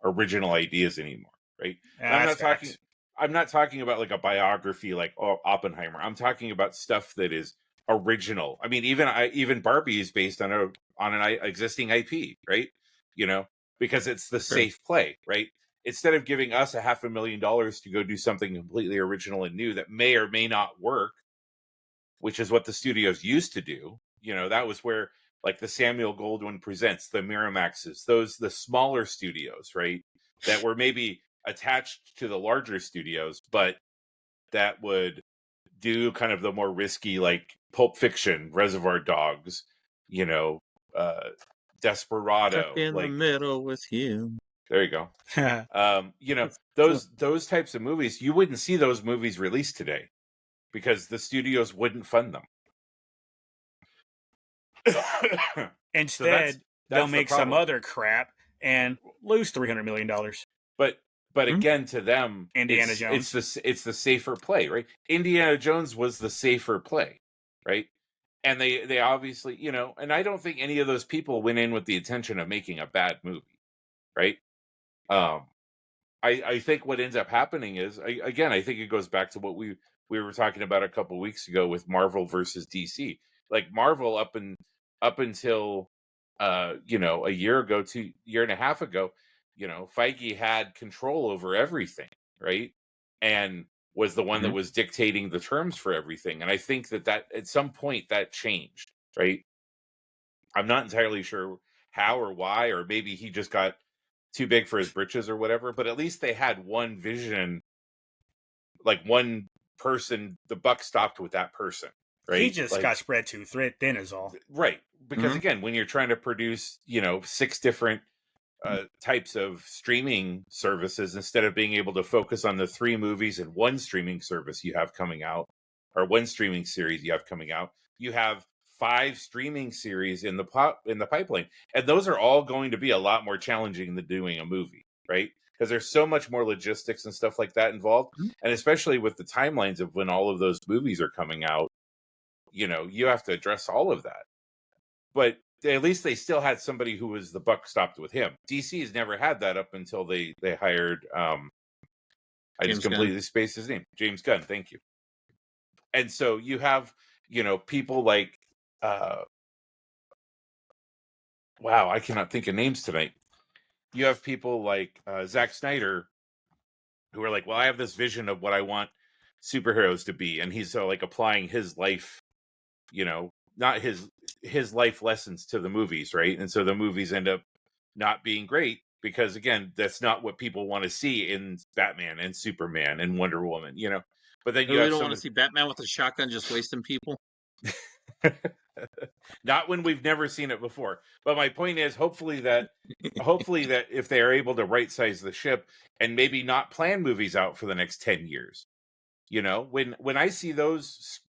original ideas anymore, right? I'm not talking about like a biography like Oppenheimer. I'm talking about stuff that is original. I mean, even Barbie is based on an existing IP, right? Because it's the safe play, right? Instead of giving us $500,000 to go do something completely original and new that may or may not work, which is what the studios used to do. That was where like the Samuel Goldwyn Presents, the Miramaxes, the smaller studios, right? That were maybe attached to the larger studios, but that would do kind of the more risky, like Pulp Fiction, Reservoir Dogs, Desperado, Stuck in the middle with you. There you go. Those types of movies, you wouldn't see those movies released today because the studios wouldn't fund them. Instead, they'll make some other crap and lose $300 million. But again, to them, Indiana Jones, it's the safer play, right? Indiana Jones was the safer play, right? And they obviously, and I don't think any of those people went in with the intention of making a bad movie, right? I think what ends up happening is, I think it goes back to what we were talking about a couple weeks ago with Marvel versus DC. Like Marvel up until a year ago, year and a half ago, Feige had control over everything, right? And was the one that was dictating the terms for everything. And I think that at some point that changed, right? I'm not entirely sure how or why, or maybe he just got too big for his britches or whatever, but at least they had one vision, like one person, the buck stopped with that person, right? He just got spread too thin is all. Right. Because again, when you're trying to produce, 6 different types of streaming services, instead of being able to focus on the 3 movies and one streaming service you have coming out, or one streaming series you have coming out, you have 5 streaming series in the pipeline, and those are all going to be a lot more challenging than doing a movie, right? Because there's so much more logistics and stuff like that involved, and especially with the timelines of when all of those movies are coming out, you have to address all of that. But at least they still had somebody who was the buck stopped with him. DC has never had that up until they hired I just completely spaced his name, James Gunn. Thank you. And so you have people like wow, I cannot think of names tonight. You have people like Zack Snyder, who are like, well, I have this vision of what I want superheroes to be, and he's like applying his life, not his life lessons to the movies, right? And so the movies end up not being great because, again, that's not what people want to see in Batman and Superman and Wonder Woman, But then you don't want to see Batman with a shotgun just wasting people. Not when we've never seen it before. But my point is, hopefully that if they are able to right size the ship and maybe not plan movies out for the next 10 years, when I see those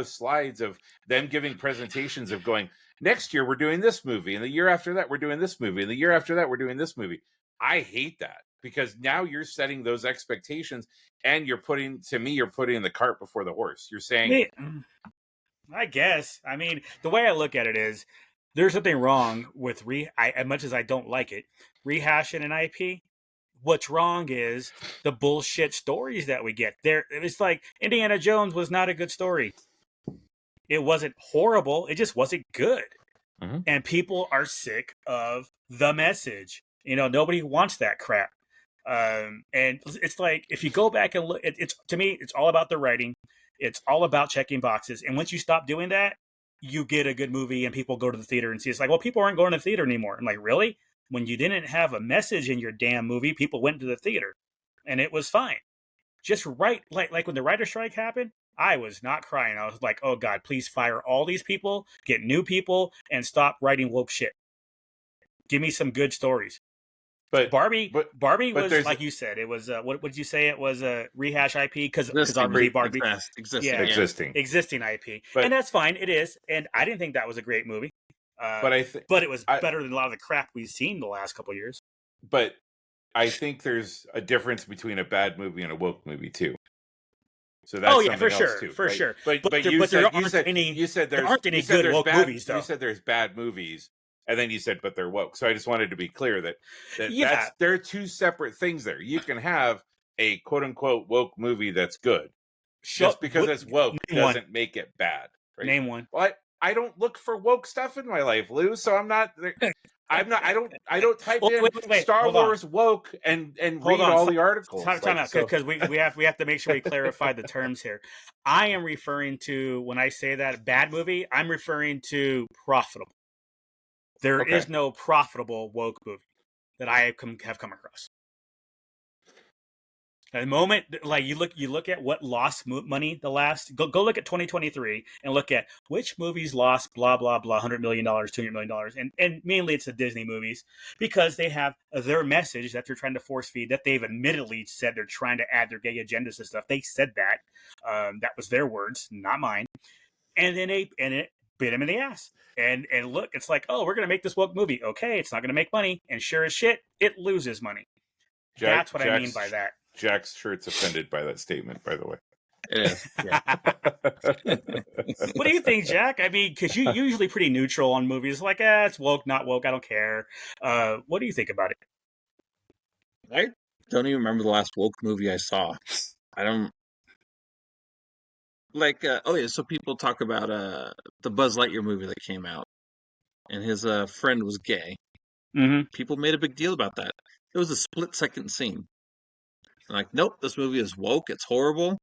slides of them giving presentations of going, next year we're doing this movie, and the year after that we're doing this movie, and the year after that we're doing this movie, I hate that, because now you're setting those expectations, and you're putting the cart before the horse. You're saying, I guess. I mean, the way I look at it is, there's nothing wrong with as much as I don't like it, rehashing an IP. What's wrong is the bullshit stories that we get. It's like Indiana Jones was not a good story. It wasn't horrible. It just wasn't good. Mm-hmm. And people are sick of the message. Nobody wants that crap. And it's like, if you go back and look, to me, it's all about the writing. It's all about checking boxes. And once you stop doing that, you get a good movie and people go to the theater and see. It's like, well, people aren't going to the theater anymore. I'm like, really? When you didn't have a message in your damn movie, people went to the theater and it was fine. Just like when the writer's strike happened, I was not crying. I was like, oh God, please fire all these people, get new people, and stop writing woke shit. Give me some good stories. But Barbie was, like you said, it was what did you say? It was a rehash IP because obviously Barbie existing IP, and that's fine. It is, and I didn't think that was a great movie. But it was better than a lot of the crap we've seen the last couple of years. But I think there's a difference between a bad movie and a woke movie too. So that's for sure, too, for right? sure. But there aren't any good woke movies, though. You said there's bad movies, and then you said, but they're woke. So I just wanted to be clear that there are 2 separate things there. You can have a quote unquote woke movie that's good, just because it's woke doesn't make it bad. Right? Name one. Well, I don't look for woke stuff in my life, Lou. So I'm not. I don't type in Star Wars woke and read all the articles. Time out, because we have to make sure we clarify the terms here. I am referring to, when I say that bad movie, I'm referring to profitable. There is no profitable woke movie that I have come across. The moment, like you look at what lost money the last. Go look at 2023 and look at which movies lost blah blah blah $100 million, $200 million, and mainly it's the Disney movies because they have their message that they're trying to force feed that they've admittedly said they're trying to add their gay agendas and stuff. They said that. That was their words, not mine. And then it bit him in the ass. And look, it's like, oh, we're gonna make this woke movie. Okay, it's not gonna make money, and sure as shit, it loses money. That's what I mean by that. Jack's shirt's offended by that statement, by the way. It is. Yeah. What do you think, Jack? I mean, because you're usually pretty neutral on movies. Like, it's woke, not woke. I don't care. What do you think about it? I don't even remember the last woke movie I saw. I don't like. So people talk about the Buzz Lightyear movie that came out, and his friend was gay. Mm-hmm. People made a big deal about that. It was a split-second scene. Like, nope, this movie is woke. It's horrible.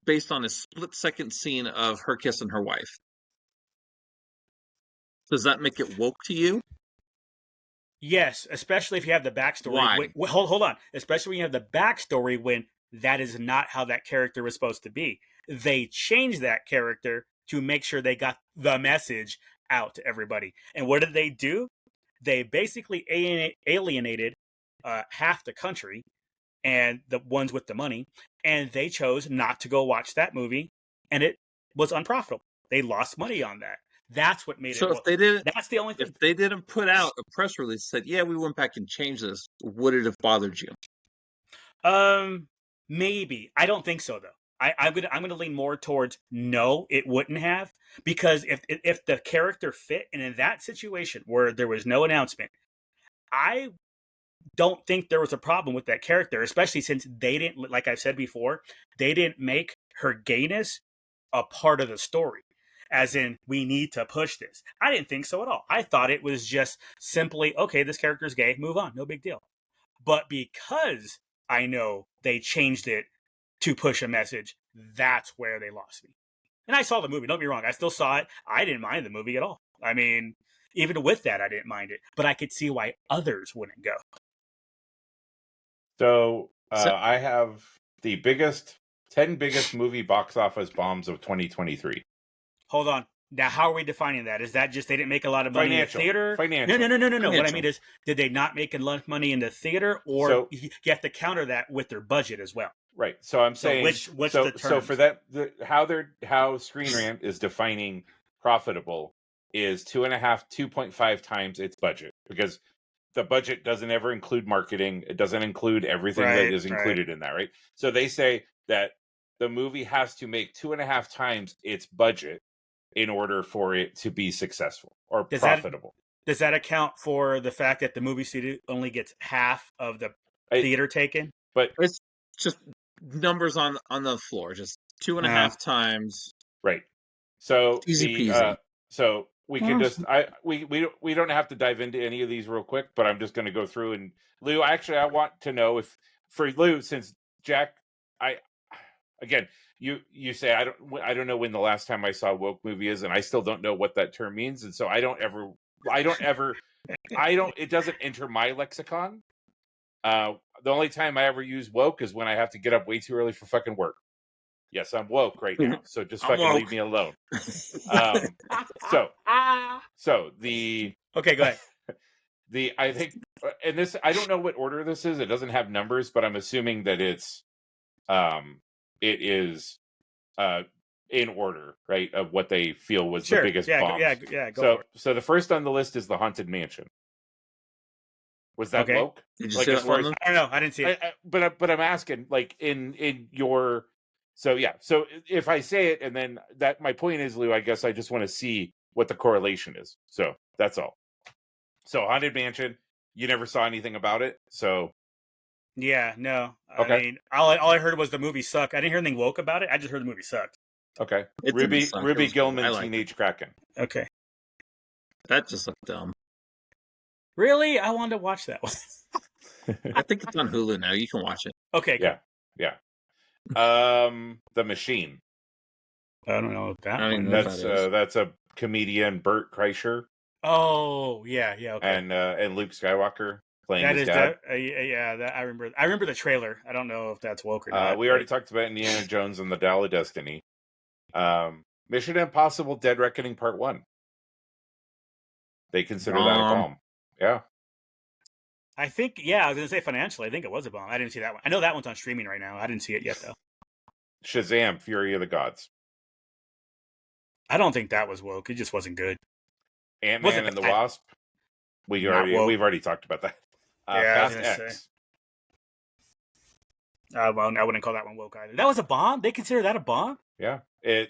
Based on a split-second scene of her kissing her wife. Does that make it woke to you? Yes, especially if you have the backstory. Why? Hold on. Especially when you have the backstory when that is not how that character was supposed to be. They changed that character to make sure they got the message out to everybody. And what did they do? They basically alienated half the country and the ones with the money, and they chose not to go watch that movie, and it was unprofitable. They lost money on that. That's what made it. So if they didn't, that's the only thing. If they didn't put out a press release that said, "Yeah, we went back and changed this," would it have bothered you? Maybe. I don't think so, though. I'm gonna lean more towards no, it wouldn't have, because if the character fit, and in that situation where there was no announcement, I don't think there was a problem with that character, especially since they didn't, like I've said before, they didn't make her gayness a part of the story. As in, we need to push this. I didn't think so at all. I thought it was just simply, okay, this character's gay, move on, no big deal. But because I know they changed it to push a message, that's where they lost me. And I saw the movie, don't be wrong, I still saw it. I didn't mind the movie at all. I mean, even with that, I didn't mind it. But I could see why others wouldn't go. So I have the 10 biggest movie box office bombs of 2023. Hold on. Now, how are we defining that? Is that just they didn't make a lot of money in the theater? Financial. No. Financial. What I mean is, did they not make enough money in the theater, or you have to counter that with their budget as well? Right. So I'm saying, which the terms? So for that, how Screen Rant is defining profitable is 2.5 times its budget, because the budget doesn't ever include marketing. It doesn't include everything that is included in that, right? So they say that the movie has to make 2.5 times its budget in order for it to be successful or profitable. Does that account for the fact that the movie studio only gets half of the theater taken? But it's just numbers on the floor, just 2.5 times. Right. So easy peasy. So we can just we don't have to dive into any of these real quick, but I'm just going to go through. And Lou, actually, I want to know if for Lou, since Jack, again, you say I don't know when the last time I saw a woke movie is, and I still don't know what that term means, and so it doesn't enter my lexicon. The only time I ever use woke is when I have to get up way too early for fucking work. Yes, I'm woke right now, so just fucking leave me alone. So the okay, go ahead. I think, and this, I don't know what order this is. It doesn't have numbers, but I'm assuming that it is in order, right, of what they feel was the biggest bomb. Go for it. So the first on the list is the Haunted Mansion. Was that woke? Did you see that one? I don't know. I didn't see it. But I'm asking, like, in your. So yeah, so if I say it, and then that, my point is, Lou, I guess I just want to see what the correlation is. So that's all. So Haunted Mansion, you never saw anything about it, so. Yeah, no. Okay. I mean, all I heard was the movie sucked. I didn't hear anything woke about it. I just heard the movie sucked. Okay. Ruby Gillman, Teenage Kraken. Okay. That just looked dumb. Really? I wanted to watch that one. I think it's on Hulu now. You can watch it. Okay. Yeah. The Machine. I don't know what that one. That's a comedian, Bert Kreischer. Oh, yeah, okay. And Luke Skywalker. playing that his is dad. I remember the trailer. I don't know if that's woke or not. We already talked about Indiana Jones and the Dial of Destiny. Mission Impossible: Dead Reckoning Part 1. They consider that a bomb. Yeah. I think, I was going to say financially, I think it was a bomb. I didn't see that one. I know that one's on streaming right now. I didn't see it yet, though. Shazam! Fury of the Gods. I don't think that was woke. It just wasn't good. Ant-Man and the Wasp. We've already talked about that. Fast X. Well, I wouldn't call that one woke either. That was a bomb? They consider that a bomb? Yeah.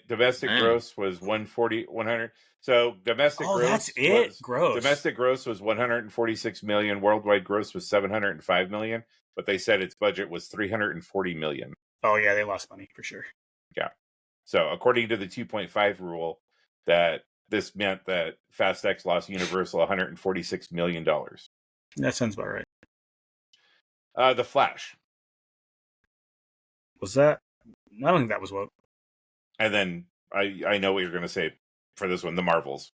Domestic gross was 100. So domestic gross. That's it. Gross. Domestic gross was 146 million. Worldwide gross was 705 million. But they said its budget was 340 million. Oh yeah, they lost money for sure. Yeah. So according to the 2.5 rule, that this meant that Fast X lost Universal 146 million dollars. That sounds about right. The Flash. Was that? I don't think that was woke. And then I know what you're going to say for this one, the Marvels.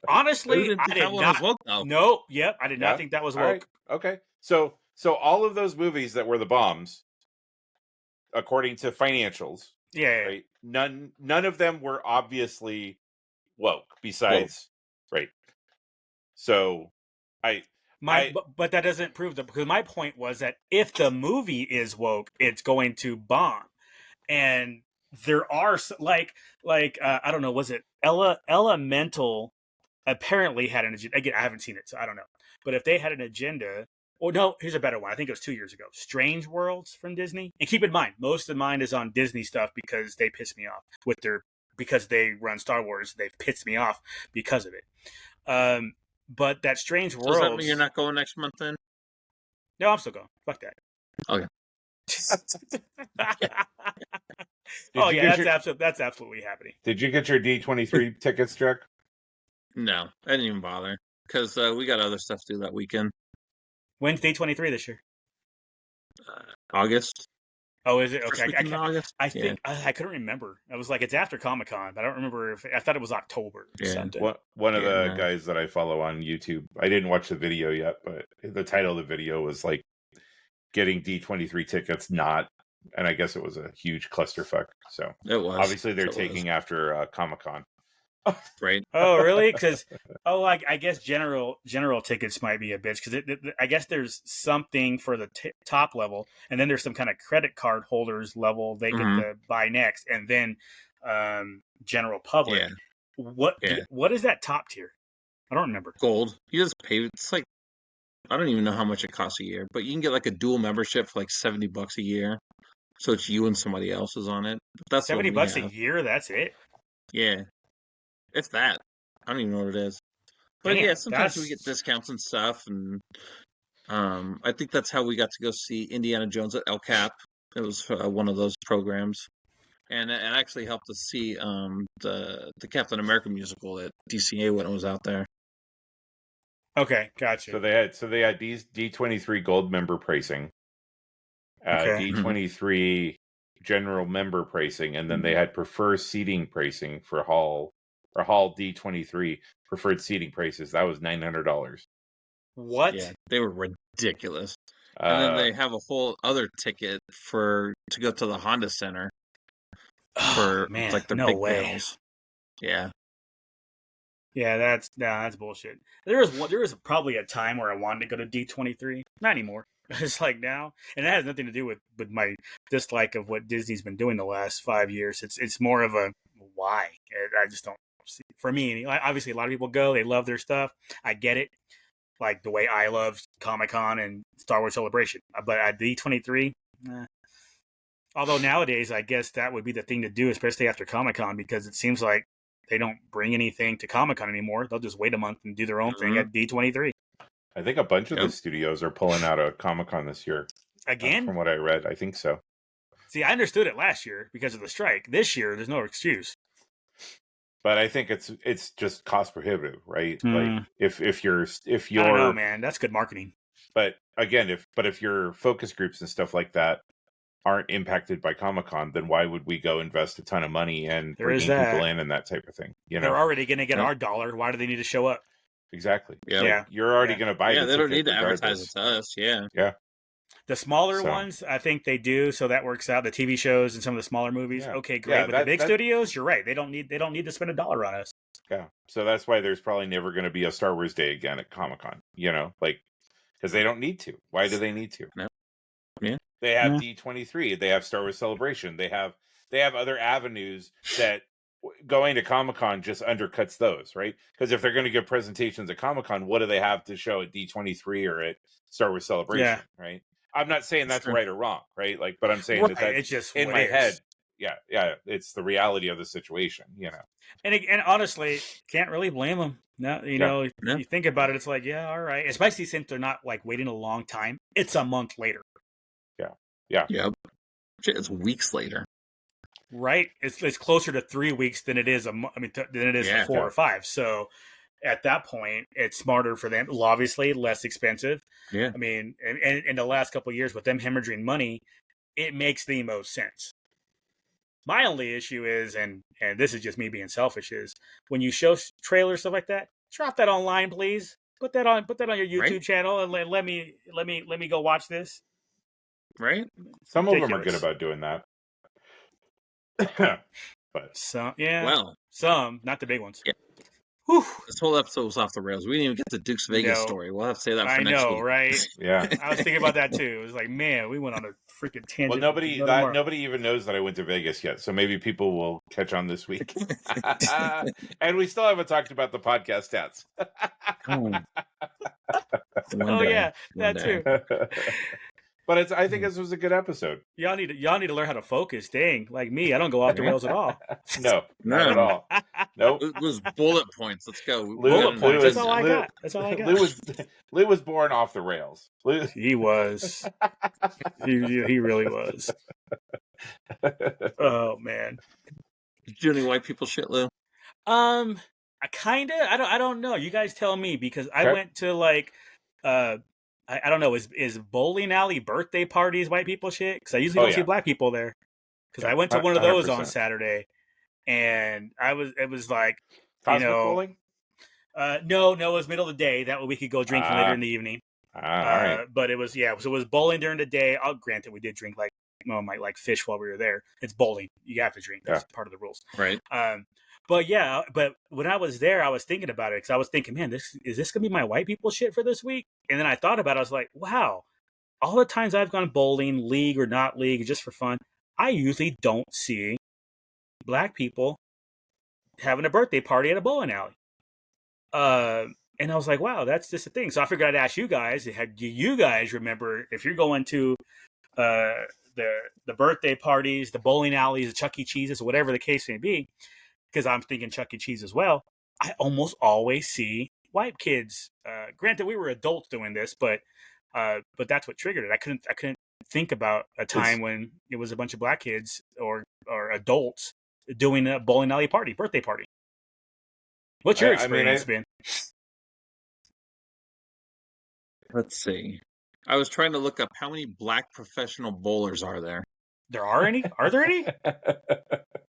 Honestly, I did not. Woke, no, yep, I did not think that was woke. Right. Okay, so all of those movies that were the bombs, according to financials, right? None of them were obviously woke. Besides, right? So, but that doesn't prove that, because my point was that if the movie is woke, it's going to bomb. And there are like I don't know, was it Elemental apparently had an agenda. Again, I haven't seen it, so I don't know. But if they had an agenda, no, here's a better one. I think it was 2 years ago. Strange Worlds from Disney. And keep in mind, most of mine is on Disney stuff because they piss me off because they run Star Wars. They've pissed me off because of it. But that Strange Worlds. Does that mean you're not going next month then? No, I'm still going. Fuck that. Okay. That's absolutely happening. Did you get your D23 tickets, Chuck? No, I didn't even bother because we got other stuff to do that weekend. When's D23 this year? August. Oh, is it? Okay. August? I think I couldn't remember. I was like, it's after Comic-Con, but I don't remember I thought it was October or something. One of the guys that I follow on YouTube, I didn't watch the video yet, but the title of the video was like, getting D23 tickets, and I guess it was a huge clusterfuck. So it was. Obviously they're taking after Comic-Con. Right. Oh, really? Because I guess general tickets might be a bitch, because I guess there's something for the top level, and then there's some kind of credit card holders level they get to buy next, and then general public. Yeah. What is that top tier? I don't remember. Gold. You just pay. It's like, I don't even know how much it costs a year, but you can get like a dual membership for like $70 a year. So it's you and somebody else is on it. But that's $70 a year. That's it. Yeah, it's that. I don't even know what it is. But yeah, sometimes we get discounts and stuff, and I think that's how we got to go see Indiana Jones at El Cap. It was one of those programs, and it actually helped us see the Captain America musical at DCA when it was out there. Okay, gotcha. So they had D23 gold member pricing, D23 general member pricing, and then they had preferred seating pricing for hall D23 preferred seating prices. That was $900. What? Yeah, they were ridiculous. And then they have a whole other ticket to go to the Honda Center for like the big panels. Yeah. Yeah, that's bullshit. There was probably a time where I wanted to go to D23. Not anymore. It's like now, and it has nothing to do with my dislike of what Disney's been doing the last 5 years. It's more of a why. I just don't see. For me, obviously, a lot of people go. They love their stuff. I get it. Like the way I love Comic-Con and Star Wars Celebration. But at D23, although nowadays, I guess that would be the thing to do, especially after Comic-Con, because it seems like they don't bring anything to Comic-Con anymore. They'll just wait a month and do their own thing at D23. I think a bunch of the studios are pulling out of Comic-Con this year. Again? From what I read, I think so. See, I understood it last year because of the strike. This year, there's no excuse. But I think it's just cost prohibitive, right? Like if you're I don't know, man, that's good marketing. But again, if your focus groups and stuff like that aren't impacted by Comic-Con, then why would we go invest a ton of money and bring people in and that type of thing? They're already going to get our dollar. Why do they need to show up? Exactly. Yeah. You're already going to buy the ticket. Yeah, they don't need to regardless. advertise it to us. Yeah. Yeah. The smaller ones, I think they do, so that works out. The TV shows and some of the smaller movies, okay, great. But the big studios, you're right. They don't need to spend $1 on us. Yeah. So that's why there's probably never going to be a Star Wars Day again at Comic-Con. Because they don't need to. Why do they need to? No. Yeah. They have D23. They have Star Wars Celebration. They have other avenues that going to Comic-Con just undercuts those, right? Because if they're going to give presentations at Comic-Con, what do they have to show at D23 or at Star Wars Celebration, right? I'm not saying that's right or wrong, right? But I'm saying that's it's just in my head. Yeah, it's the reality of the situation, And honestly, can't really blame them. No, you think about it, it's like, yeah, all right. Especially since they're not waiting a long time. It's a month later. Yeah. It's weeks later. Right? It's closer to 3 weeks than it is than it is 4 or 5. So at that point, it's smarter for them. Obviously, less expensive. Yeah. I mean, and in the last couple of years with them hemorrhaging money, it makes the most sense. My only issue is, and this is just me being selfish, is when you show trailers, stuff like that, drop that online, please. Put that on your YouTube channel and let me go watch this. Right? Some of them are good about doing that. But some, some, not the big ones. Yeah. Whew. This whole episode was off the rails. We didn't even get the Duke's Vegas story. We'll have to say that for next week. Right? Yeah. I was thinking about that too. It was like, man, we went on a freaking tangent. Well, nobody even knows that I went to Vegas yet, so maybe people will catch on this week. And we still haven't talked about the podcast stats. That too. But I think this was a good episode. Y'all need to learn how to focus. Dang, like me, I don't go off the rails at all. No, not at all. Nope. It was bullet points. Let's go. Bullet points. That's all I got. Lou was born off the rails. He was. he really was. Oh man. Did you do any white people shit, Lou? I kinda. I don't know. You guys tell me, because I went to I don't know. Is bowling alley birthday parties white people shit? Because I usually don't see black people there. Because I went to one of those 100%. On Saturday, and it was like, bowling? No, it was middle of the day. That way we could go drinking later in the evening. All right. But it was so it was bowling during the day. I'll grant that we did drink like fish while we were there. It's bowling. You have to drink. That's part of the rules. Right. But when I was there, I was thinking about it, because I was thinking, man, is this gonna be my white people shit for this week? And then I thought about it. I was like, wow, all the times I've gone bowling, league or not league, just for fun, I usually don't see black people having a birthday party at a bowling alley. And I was like, wow, that's just a thing. So I figured I'd ask you guys, do you guys remember, if you're going to the birthday parties, the bowling alleys, the Chuck E. Cheese's, whatever the case may be, because I'm thinking Chuck E. Cheese as well, I almost always see white kids. Granted, we were adults doing this, but that's what triggered it. I couldn't think about a time when it was a bunch of black kids or adults doing a bowling alley birthday party. What's your experience been? Let's see. I was trying to look up how many black professional bowlers are there. There are any? Are there any?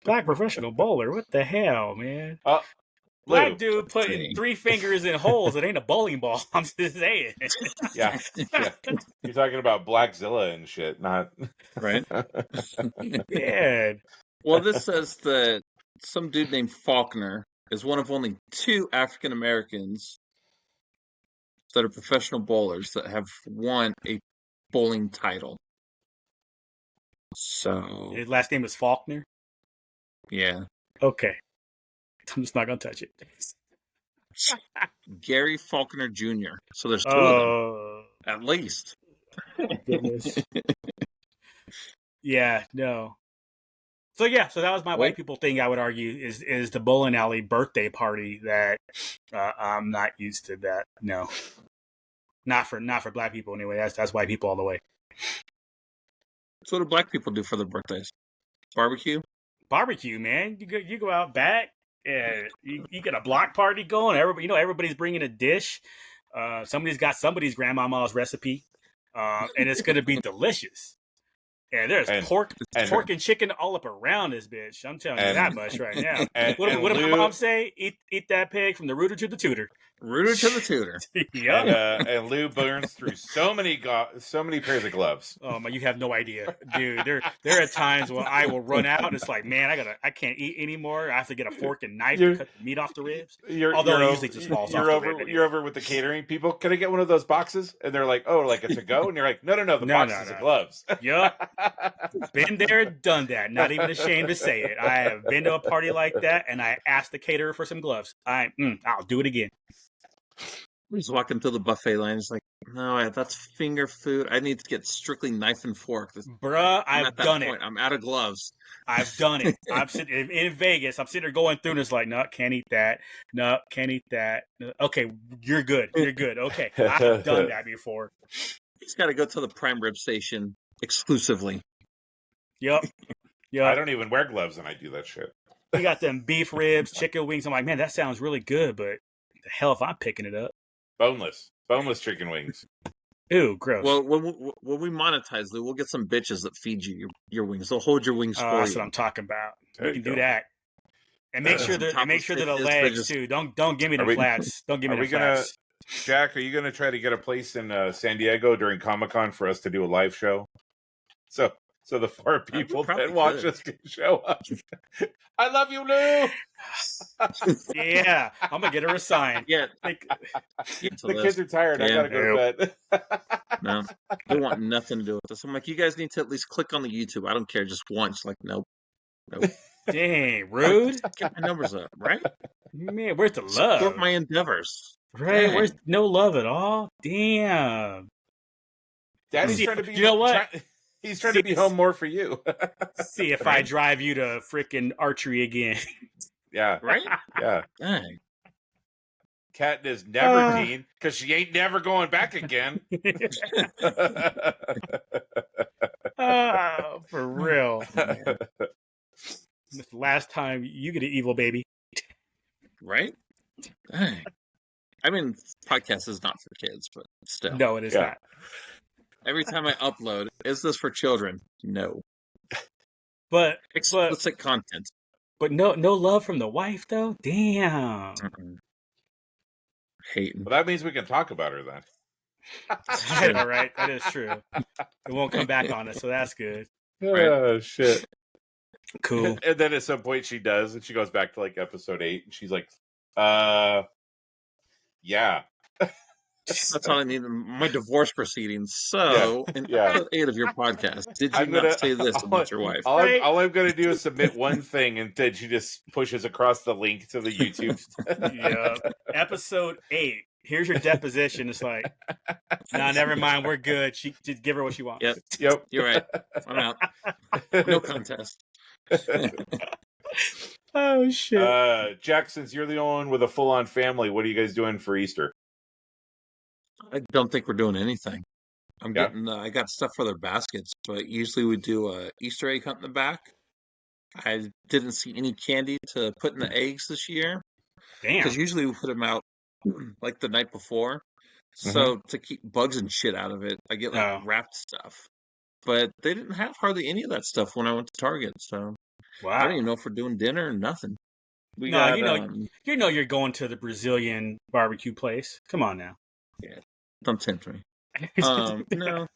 Black professional bowler? What the hell, man? Black dude putting 3 fingers in holes. It ain't a bowling ball. I'm just saying. Yeah. You're talking about Blackzilla and shit, not right. Yeah. Well, this says that some dude named Faulkner is one of only 2 African Americans that are professional bowlers that have won a bowling title. So his last name is Faulkner? Yeah. Okay. I'm just not going to touch it. Gary Faulkner Jr. So there's 2 of them. At least. Goodness. Yeah, no. So that was my white people thing, I would argue, is the bowling alley birthday party that I'm not used to that. No. Not for black people anyway. That's white people all the way. So what do black people do for their birthdays? Barbecue, man. You go out back and you get a block party going. Everybody's bringing a dish. Somebody's got somebody's grandmama's recipe, and it's gonna be delicious. And there's pork and chicken all up around this bitch. I'm telling you that much right now. What did my mom say? Eat that pig from the rooter to the tutor. Rooter to the tutor. And Lou burns through so many pairs of gloves. Oh my, you have no idea, dude. There are times when I will run out. And it's like, man, I can't eat anymore. I have to get a fork and knife to cut the meat off the ribs. Although it usually just falls off the rib anyway. You're over with the catering people. Can I get one of those boxes? And they're like, oh, like a to-go? And you're like, no, the boxes of gloves. Yup. Been there, done that. Not even ashamed to say it. I have been to a party like that, and I asked the caterer for some gloves. I'll do it again. We're just walking through the buffet line. It's like, no, that's finger food. I need to get strictly knife and fork. Bruh, I've done it. I'm out of gloves. I've done it. I'm sitting in Vegas. I'm sitting there going through, and it's like, no, can't eat that. No, can't eat that. No, okay, you're good. You're good. Okay, I've done that before. You just got to go to the prime rib station exclusively. Yep. I don't even wear gloves, and I do that shit. You got them beef ribs, chicken wings. I'm like, man, that sounds really good, but the hell if I'm picking it up. Boneless chicken wings. Ew, gross. Well, when we monetize, we'll get some bitches that feed you your wings. They'll hold your wings for you. That's what I'm talking about. We can do that, and make sure that the legs too. Don't give me the flats. Don't give me the flats. Jack, are you gonna try to get a place in San Diego during Comic-Con for us to do a live show? So the 4 people that watch us can show up. I love you, Lou. Yeah, I'm gonna get her a sign. Yeah, the kids are tired. I gotta go to bed. No, they want nothing to do with this. I'm like, you guys need to at least click on the YouTube. I don't care, just once. Like, nope. Dang, rude. Get my numbers up, right? Man, where's the love? Support my endeavors. Right? Dang. Where's no love at all? Damn. Daddy's trying to be. You know what? He's trying to be home more for you. See if I drive you to frickin' archery again. Yeah. Right? Yeah. Dang. Kat is never Dean because she ain't never going back again. For real. This last time you get an evil baby. Right? Dang. I mean, podcast is not for kids, but still. No, it is not. Every time I upload, is this for children? No. But explicit content. But no love from the wife though? Damn. Hating. Well, that means we can talk about her then. I know, right? That is true. It won't come back on us, so that's good. Oh, shit. Cool. And then at some point she does, and she goes back to like episode 8, and she's like, yeah. That's all I need. My divorce proceedings. So, in episode 8 of your podcast, did you not say this about your wife? All I'm going to do is submit one thing, and then she just pushes across the link to the YouTube. Yeah. Episode 8. Here's your deposition. It's like, nah, never mind. We're good. She just give her what she wants. Yep. You're right. I'm out. No contest. Oh shit. Jack, since you're the only one with a full-on family, what are you guys doing for Easter? I don't think we're doing anything. I'm getting. I got stuff for their baskets, but usually we do a Easter egg hunt in the back. I didn't see any candy to put in the eggs this year. Damn. Because usually we put them out like the night before. So to keep bugs and shit out of it, I get like wrapped stuff. But they didn't have hardly any of that stuff when I went to Target. So I don't even know if we're doing dinner or nothing. You know you're going to the Brazilian barbecue place. Come on now. Yeah, don't tempt me. No,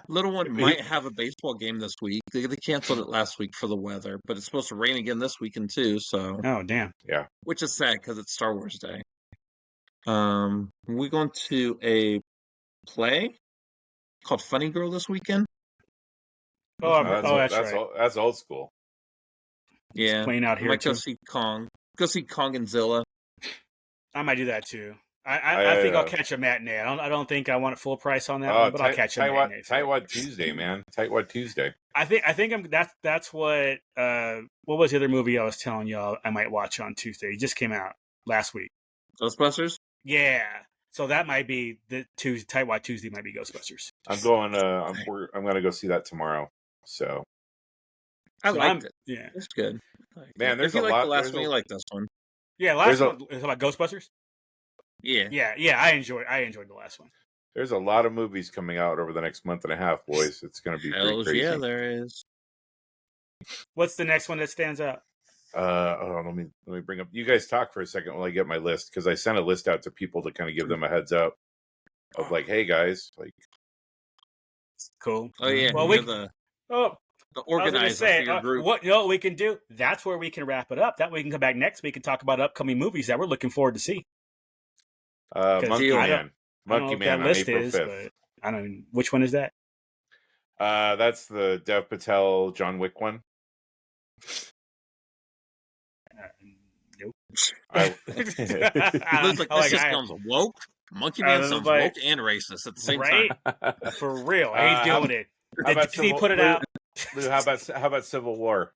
little one might have a baseball game this week. They canceled it last week for the weather, but it's supposed to rain again this weekend too. So damn, yeah, which is sad because it's Star Wars Day. We're going to a play called Funny Girl this weekend. That's right. That's old school. Yeah, it's playing out here. I might go see Kong. Go see Kong and Zilla. I might do that too. I think I'll catch a matinee. I don't think I want it full price on that one, but I'll catch a matinee. Tightwad Tuesday, man. Tightwad Tuesday. I think that's what was the other movie I was telling y'all I might watch on Tuesday? It just came out last week. Ghostbusters? Yeah. So that might be the Tightwad Tuesday might be Ghostbusters. I'm going to go see that tomorrow. So I liked it. Yeah. It's good. Man, there's a lot. The last one, you like this one. Yeah, last one is about Ghostbusters. Yeah. I enjoyed the last one. There's a lot of movies coming out over the next month and a half, boys. It's going to be pretty crazy. Yeah, there is. What's the next one that stands out? let me bring up. You guys talk for a second while I get my list, because I sent a list out to people to kind of give them a heads up of like, hey guys, like, cool. Oh yeah, well, the organizer for your group. What we can do? That's where we can wrap it up. That way we can come back next week and talk about upcoming movies that we're looking forward to see. Monkey Man on April 5th. But I don't know which one is that. That's the Dev Patel John Wick one. Nope. Looks like this sounds woke. Monkey Man sounds woke and racist at the same time. For real, I ain't doing it. Did he put it out? Lou, how about Civil War?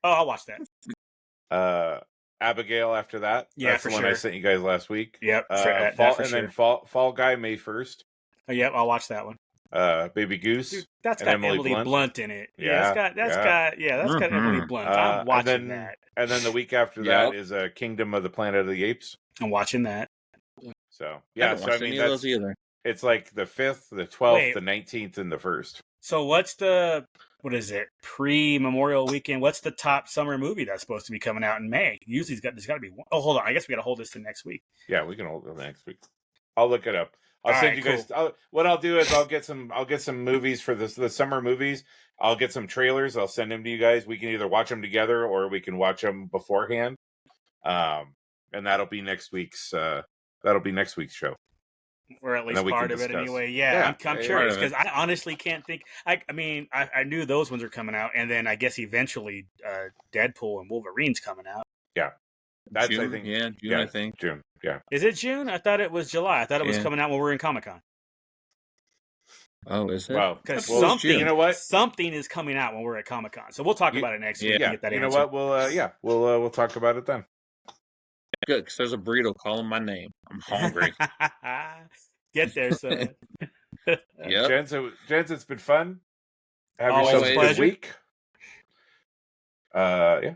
Oh, I'll watch that. Abigail after that. Yeah, that's for the one sure. I sent you guys last week. Yep. Then Fall Guy May 1st. Oh, yep, I'll watch that one. Baby Goose. Dude, that's got Emily Blunt in it. That's got Emily Blunt. I'm watching that. And then the week after that is Kingdom of the Planet of the Apes. I'm watching that. So I mean that's those either. It's like the 5th, the 12th, the 19th, and the 1st. So what's what is it? Pre-Memorial Weekend. What's the top summer movie that's supposed to be coming out in May? Usually there's got to be one. Oh, hold on. I guess we got to hold this to next week. Yeah, we can hold it next week. I'll look it up. I'll send you guys. What I'll do is I'll get some movies for the summer movies. I'll get some trailers. I'll send them to you guys. We can either watch them together or we can watch them beforehand. And that'll be next week's show. Or at least part of it anyway. Yeah, I'm curious because I honestly can't think. I mean, I knew those ones are coming out, and then I guess eventually Deadpool and Wolverine's coming out. Yeah, that's June, I think. Yeah, June. I think June. Yeah. Is it June? I thought it was July. I thought it was coming out when we were in Comic-Con. Oh, is it? Well, because something, you know what? Something is coming out when we're at Comic-Con. So we'll talk about it next week. And get that you answer. know what? We'll talk about it then. Good, because there's a burrito calling my name. I'm hungry. Get there, son. Yeah, Gents, it's been fun. Have yourself a good week. Yeah.